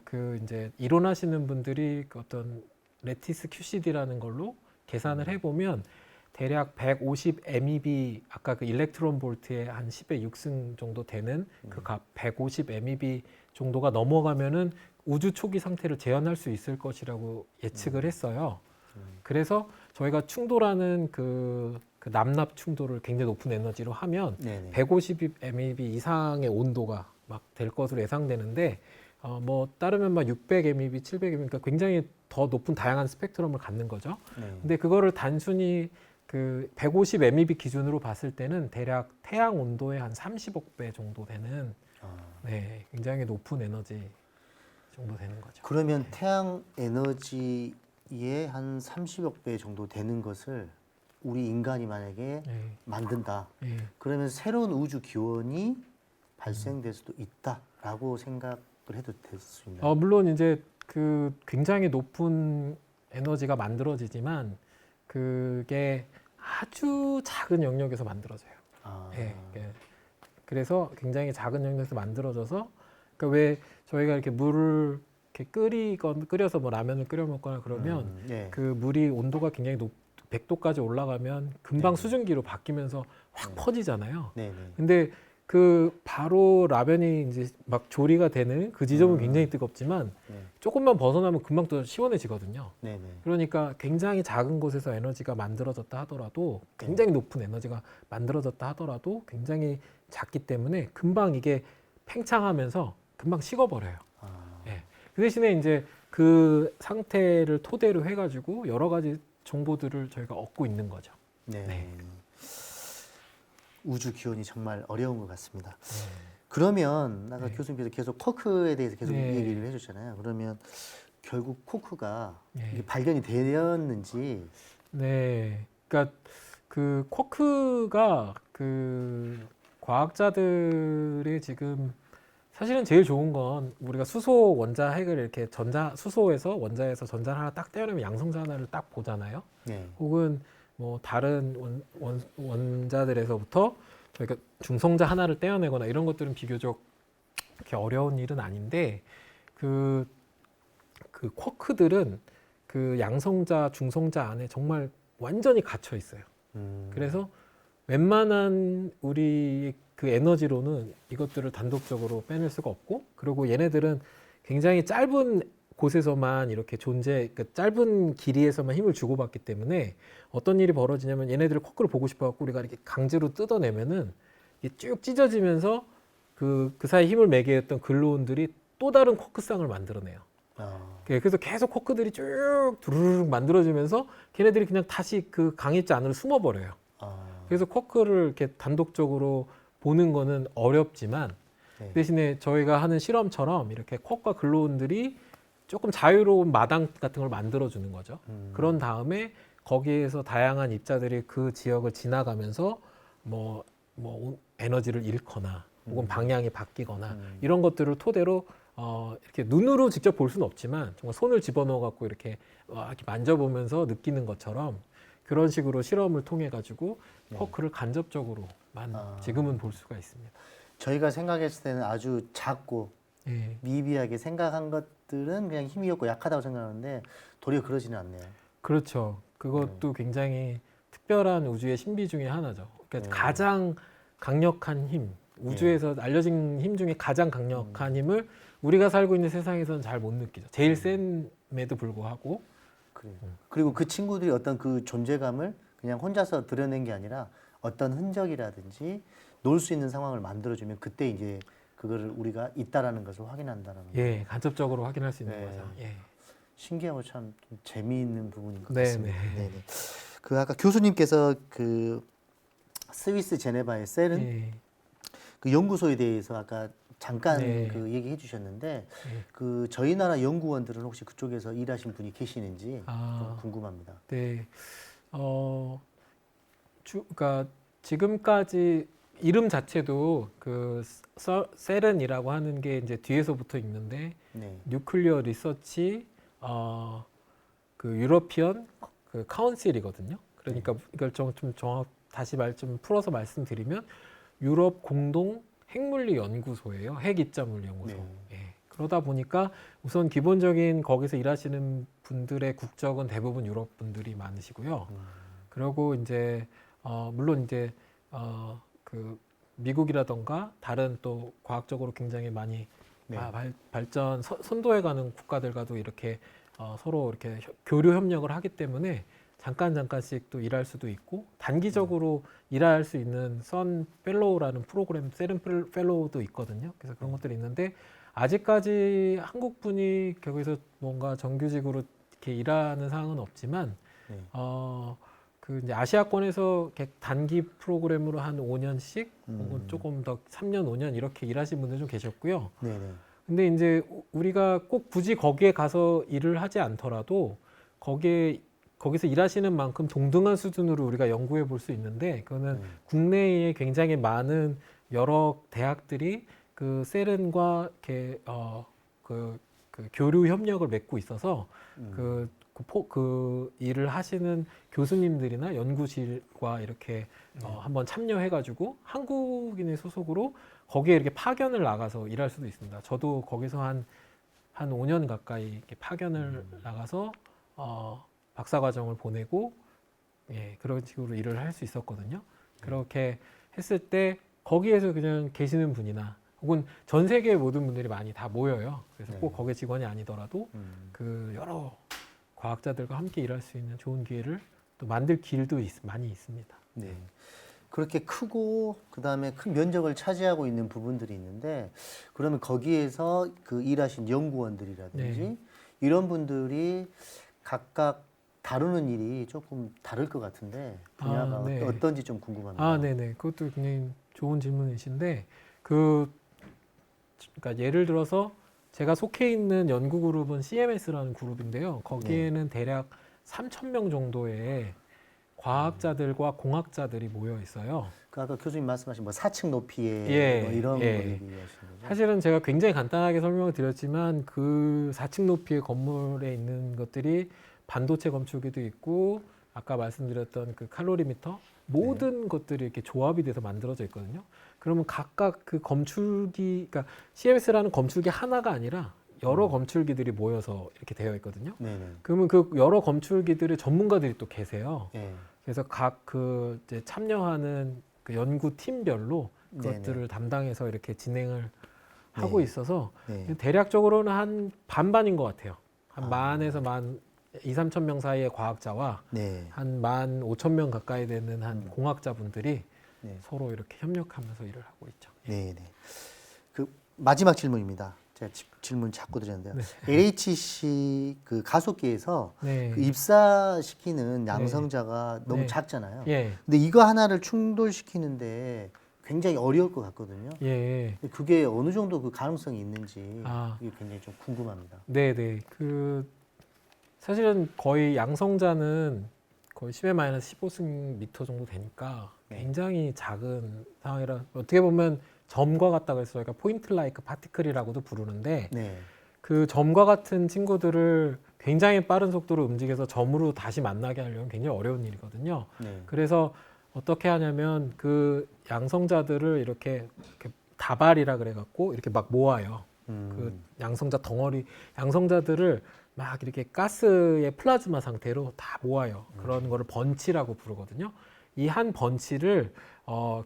그 이제 이론하시는 분들이 그 어떤 레티스 QCD라는 걸로 계산을 해보면 대략 150 MeV 아까 그 일렉트론 볼트의 한 10의 6승 정도 되는 그 값 150 MeV 정도가 넘어가면은 우주 초기 상태를 재현할 수 있을 것이라고 예측을 했어요. 그래서 저희가 충돌하는 그 남납 충돌을 굉장히 높은 에너지로 하면 네, 150 MeV 이상의 온도가 막 될 것으로 예상되는데 뭐 따르면 막 600 MeV, 700 MeV 그러니까 굉장히 더 높은 다양한 스펙트럼을 갖는 거죠. 네. 근데 그거를 단순히 그 150 MeV 기준으로 봤을 때는 대략 태양 온도의 한 30억 배 정도 되는 네, 굉장히 높은 에너지 정도 되는 거죠. 그러면 태양 에너지의 한 30억 배 정도 되는 것을 우리 인간이 만약에 네. 만든다. 네. 그러면 새로운 우주 기원이 발생될 수도 있다라고 생각을 해도 될 수 있나요? 물론 이제 그 굉장히 높은 에너지가 만들어지지만 그게 아주 작은 영역에서 만들어져요. 아, 예, 예. 그래서 굉장히 작은 영역에서 만들어져서 그러니까 왜 저희가 이렇게 물을 이렇게 끓여서 뭐 라면을 끓여 먹거나 그러면 예. 그 물이 온도가 굉장히 100도까지 올라가면 금방 네. 수증기로 바뀌면서 확 퍼지잖아요. 네네. 근데 그 바로 라면이 이제 막 조리가 되는 그 지점은 굉장히 뜨겁지만 네. 조금만 벗어나면 금방 또 시원해지거든요. 네네. 그러니까 굉장히 작은 곳에서 에너지가 만들어졌다 하더라도 굉장히 높은 에너지가 만들어졌다 하더라도 굉장히 작기 때문에 금방 이게 팽창하면서 금방 식어버려요. 아, 예. 그 대신에 이제 그 상태를 토대로 해가지고 여러 가지 정보들을 저희가 얻고 있는 거죠. 네. 네. 우주 기원이 정말 어려운 것 같습니다. 그러면 아까 네. 교수님께서 계속 쿼크에 대해서 계속 네. 얘기를 해주셨잖아요. 그러면 결국 쿼크가 네. 이게 발견이 되었는지. 네. 그러니까 그 쿼크가 그 과학자들이 지금 사실은 제일 좋은 건 우리가 수소 원자 핵을 이렇게 수소에서 원자에서 전자를 하나 딱 떼어내면 양성자 하나를 딱 보잖아요. 네. 혹은 뭐 다른 원자들에서부터 저희가 중성자 하나를 떼어내거나 이런 것들은 비교적 그렇게 어려운 일은 아닌데 그 쿼크들은 그 양성자, 중성자 안에 정말 완전히 갇혀 있어요. 그래서 웬만한 우리 그 에너지로는 이것들을 단독적으로 빼낼 수가 없고, 그리고 얘네들은 굉장히 짧은 곳에서만 이렇게 그 짧은 길이에서만 힘을 주고받기 때문에 어떤 일이 벌어지냐면 얘네들을 쿼크를 보고 싶어갖고 우리가 이렇게 강제로 뜯어내면은 이게 쭉 찢어지면서 그 사이 힘을 매개했던 글루온들이 또 다른 쿼크쌍을 만들어내요. 그래서 계속 쿼크들이 쭉 두루룩 만들어지면서 걔네들이 그냥 다시 그 강입자 안으로 숨어버려요. 그래서 쿼크를 이렇게 단독적으로 보는 거는 어렵지만 네. 대신에 저희가 하는 실험처럼 이렇게 쿼크와 글루온들이 조금 자유로운 마당 같은 걸 만들어주는 거죠. 그런 다음에 거기에서 다양한 입자들이 그 지역을 지나가면서 뭐 에너지를 잃거나 혹은 방향이 바뀌거나 이런 것들을 토대로 이렇게 눈으로 직접 볼 수는 없지만 정말 손을 집어넣어 갖고 이렇게 만져보면서 느끼는 것처럼 그런 식으로 실험을 통해 가지고 쿼크를 간접적으로만 지금은 볼 수가 있습니다. 저희가 생각했을 때는 아주 작고 예. 미비하게 생각한 것들은 그냥 힘이 없고 약하다고 생각하는데 도리어 그러지는 않네요. 그렇죠. 그것도 굉장히 특별한 우주의 신비 중에 하나죠. 그러니까 가장 강력한 힘, 우주에서 알려진 힘 중에 가장 강력한 힘을 우리가 살고 있는 세상에서는 잘 못 느끼죠. 제일 센에도 불구하고. 그리고 그 친구들이 어떤 그 존재감을 그냥 혼자서 드러낸 게 아니라 어떤 흔적이라든지 놀 수 있는 상황을 만들어주면 그때 이제 그거를 우리가 있다라는 것을 확인한다는 거. 예, 간접적으로 확인할 수 있는 네. 거죠. 예. 신기하고 참 재미있는 부분인 것 네, 같습니다. 네. 네네. 그 아까 교수님께서 그 스위스 제네바의 셀은 예. 그 연구소에 대해서 아까 잠깐 네. 그 얘기해 주셨는데 네. 그 저희 나라 연구원들은 혹시 그쪽에서 일하신 분이 계시는지 아. 좀 궁금합니다. 네. 그러니까 지금까지 이름 자체도 그 세른이라고 하는 게 이제 뒤에서부터 있는데 네. 뉴클리어 리서치 그 유러피언 그 카운실이거든요. 그러니까 이걸 좀 다시 좀 풀어서 말씀드리면 유럽 공동 핵물리 연구소예요. 핵 입자물 연구소. 네. 예. 그러다 보니까 우선 기본적인 거기서 일하시는 분들의 국적은 대부분 유럽 분들이 많으시고요. 그리고 이제 물론 이제 그 미국이라던가 다른 또 과학적으로 굉장히 많이 네. 발전 선도해가는 국가들과도 이렇게 서로 이렇게 교류 협력을 하기 때문에 잠깐씩 또 일할 수도 있고 단기적으로 일할 수 있는 선 펠로우라는 프로그램 세른 펠로우도 있거든요. 그래서 그런 것들이 있는데 아직까지 한국 분이 거기서 뭔가 정규직으로 이렇게 일하는 상황은 없지만 네. 그 이제 아시아권에서 이렇게 단기 프로그램으로 한 5년씩 혹은 조금 더 3년, 5년 이렇게 일하신 분들 좀 계셨고요. 네네. 근데 이제 우리가 꼭 굳이 거기에 가서 일을 하지 않더라도 거기서 일하시는 만큼 동등한 수준으로 우리가 연구해 볼 수 있는데 그거는 국내에 굉장히 많은 여러 대학들이 그 세른과 이렇게 그 교류 협력을 맺고 있어서 그 일을 하시는 교수님들이나 연구실과 이렇게 한번 참여해가지고 한국인의 소속으로 거기에 이렇게 파견을 나가서 일할 수도 있습니다. 저도 거기서 한 5년 가까이 이렇게 파견을 나가서 박사과정을 보내고 예, 그런 식으로 일을 할 수 있었거든요. 그렇게 했을 때 거기에서 그냥 계시는 분이나 혹은 전 세계의 모든 분들이 많이 다 모여요. 그래서 꼭 거기 직원이 아니더라도 그 여러 과학자들과 함께 일할 수 있는 좋은 기회를 또 만들 길도 많이 있습니다. 네. 그렇게 크고 그다음에 큰 면적을 차지하고 있는 부분들이 있는데 그러면 거기에서 그 일하신 연구원들이라든지 네. 이런 분들이 각각 다루는 일이 조금 다를 것 같은데 분야가 네. 어떤지 좀 궁금합니다. 아, 네네. 그것도 굉장히 좋은 질문이신데 그러니까 예를 들어서 제가 속해 있는 연구 그룹은 CMS라는 그룹인데요. 거기에는 대략 3,000명 정도의 과학자들과 공학자들이 모여 있어요. 그 아까 교수님 말씀하신 뭐 4층 높이의 예, 뭐 이런 예. 거 얘기하시는 거죠? 사실은 제가 굉장히 간단하게 설명을 드렸지만 그 4층 높이의 건물에 있는 것들이 반도체 검출기도 있고 아까 말씀드렸던 그 칼로리미터 모든 것들이 이렇게 조합이 돼서 만들어져 있거든요. 그러면 각각 그 검출기, 그러니까 CMS라는 검출기 하나가 아니라 여러 검출기들이 모여서 이렇게 되어 있거든요. 네네. 그러면 그 여러 검출기들의 전문가들이 또 계세요. 예. 그래서 각 그 이제 참여하는 그 연구 팀별로 그것들을 네네. 담당해서 이렇게 진행을 하고 네. 있어서 네. 대략적으로는 한 반반인 것 같아요. 한 만에서 만 2, 3천 명 사이의 과학자와 네. 한 15,000명 가까이 되는 한 공학자분들이 네. 서로 이렇게 협력하면서 일을 하고 있죠. 네, 네. 그 마지막 질문입니다. 제가 질문 자꾸 드렸는데요. 네. LHC 그 가속기에서 네. 그 입사시키는 양성자가 너무 네. 작잖아요. 예, 근데 이거 하나를 충돌시키는데 굉장히 어려울 것 같거든요. 예. 근데 그게 어느 정도 그 가능성이 있는지 아. 그게 굉장히 좀 궁금합니다. 네, 네. 사실은 거의 양성자는 거의 10의 마이너스 15승 미터 정도 되니까 네. 굉장히 작은 상황이라 어떻게 보면 점과 같다고 해서 저희가 포인트 라이크 파티클이라고도 부르는데 네. 그 점과 같은 친구들을 굉장히 빠른 속도로 움직여서 점으로 다시 만나게 하려면 굉장히 어려운 일이거든요. 네. 그래서 어떻게 하냐면 그 양성자들을 이렇게 다발이라 그래갖고 이렇게 막 모아요. 그 양성자 덩어리, 양성자들을 막 이렇게 가스의 플라즈마 상태로 다 모아요. 그런 거를 번치라고 부르거든요. 이 한 번치를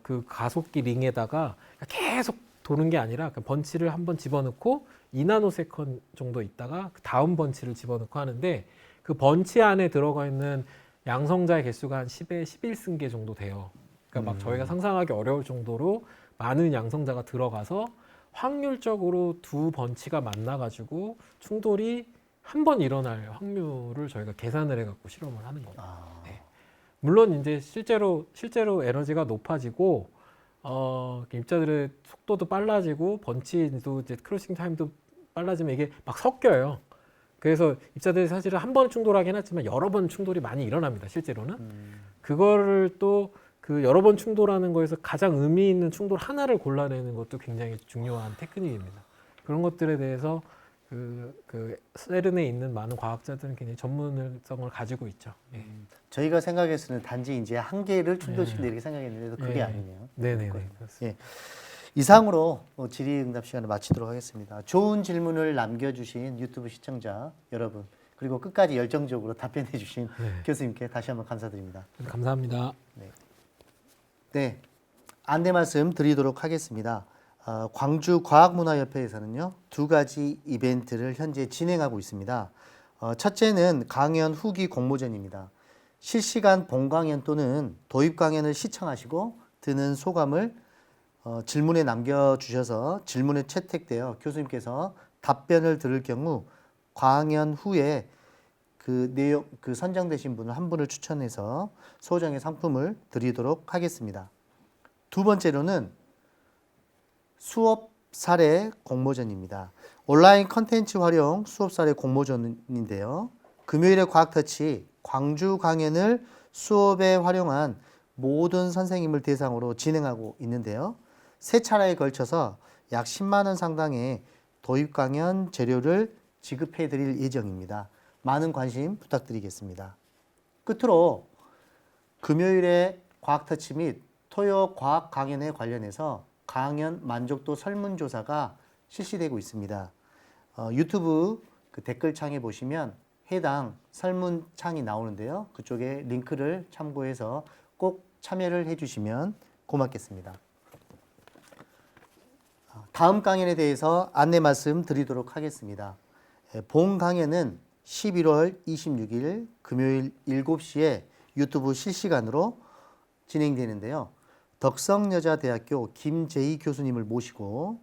그 가속기 링에다가 계속 도는 게 아니라 그 번치를 한번 집어넣고 2나노세컨 정도 있다가 그 다음 번치를 집어넣고 하는데 그 번치 안에 들어가 있는 양성자의 개수가 한 10에 11승계 정도 돼요. 그러니까 막 저희가 상상하기 어려울 정도로 많은 양성자가 들어가서 확률적으로 두 번치가 만나가지고 충돌이 한 번 일어날 확률을 저희가 계산을 해갖고 실험을 하는 겁니다. 아, 네. 물론 이제 실제로 에너지가 높아지고 입자들의 속도도 빨라지고 번치도 이제 크로싱 타임도 빨라지면 이게 막 섞여요. 그래서 입자들이 사실은 한 번 충돌하긴 하지만 여러 번 충돌이 많이 일어납니다. 실제로는. 그거를 또 그 여러 번 충돌하는 거에서 가장 의미 있는 충돌 하나를 골라내는 것도 굉장히 중요한 테크닉입니다. 그런 것들에 대해서 그 세른에 있는 많은 과학자들은 굉장히 전문성을 가지고 있죠. 예. 저희가 생각했을 때는 단지 이제 한 개를 충돌시킨다 이렇게 생각했는데도 그게 네. 아니네요. 네네네. 그렇습니다. 예. 이상으로 질의응답 시간을 마치도록 하겠습니다. 좋은 질문을 남겨주신 유튜브 시청자 여러분, 그리고 끝까지 열정적으로 답변해주신 네. 교수님께 다시 한번 감사드립니다. 감사합니다. 네, 안내 말씀 드리도록 하겠습니다. 광주과학문화협회에서는요, 2가지 이벤트를 현재 진행하고 있습니다. 첫째는 강연 후기 공모전입니다. 실시간 본강연 또는 도입 강연을 시청하시고 드는 소감을 질문에 남겨주셔서 질문에 채택되어 교수님께서 답변을 들을 경우 강연 후에 그 선정되신 분을 한 분을 추천해서 소정의 상품을 드리도록 하겠습니다. 두 번째로는 수업 사례 공모전입니다. 온라인 컨텐츠 활용 수업 사례 공모전인데요. 금요일의 과학터치 광주 강연을 수업에 활용한 모든 선생님을 대상으로 진행하고 있는데요. 3차례에 걸쳐서 약 10만 원 상당의 도입 강연 재료를 지급해 드릴 예정입니다. 많은 관심 부탁드리겠습니다. 끝으로 금요일에 과학터치 및 토요 과학 강연에 관련해서 강연 만족도 설문조사가 실시되고 있습니다. 유튜브 댓글창에 보시면 해당 설문창이 나오는데요. 그쪽에 링크를 참고해서 꼭 참여를 해주시면 고맙겠습니다. 다음 강연에 대해서 안내 말씀 드리도록 하겠습니다. 본 강연은 11월 26일 금요일 7시에 유튜브 실시간으로 진행되는데요. 덕성여자대학교 김재희 교수님을 모시고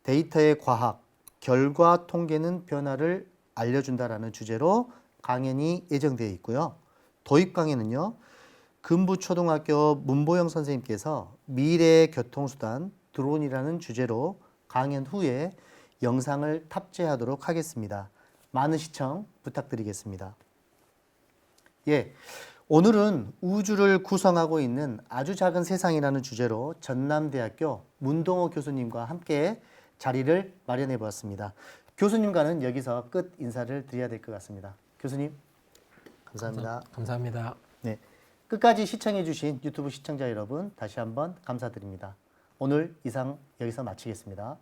데이터의 과학, 결과 통계는 변화를 알려준다라는 주제로 강연이 예정되어 있고요. 도입 강연은요. 금부초등학교 문보영 선생님께서 미래의 교통수단 드론이라는 주제로 강연 후에 영상을 탑재하도록 하겠습니다. 많은 시청 부탁드리겠습니다. 예, 오늘은 우주를 구성하고 있는 아주 작은 세상이라는 주제로 전남대학교 문동호 교수님과 함께 자리를 마련해 보았습니다. 교수님과는 여기서 끝 인사를 드려야 될 것 같습니다. 교수님, 감사합니다. 감사합니다. 네, 끝까지 시청해 주신 유튜브 시청자 여러분 다시 한번 감사드립니다. 오늘 이상 여기서 마치겠습니다.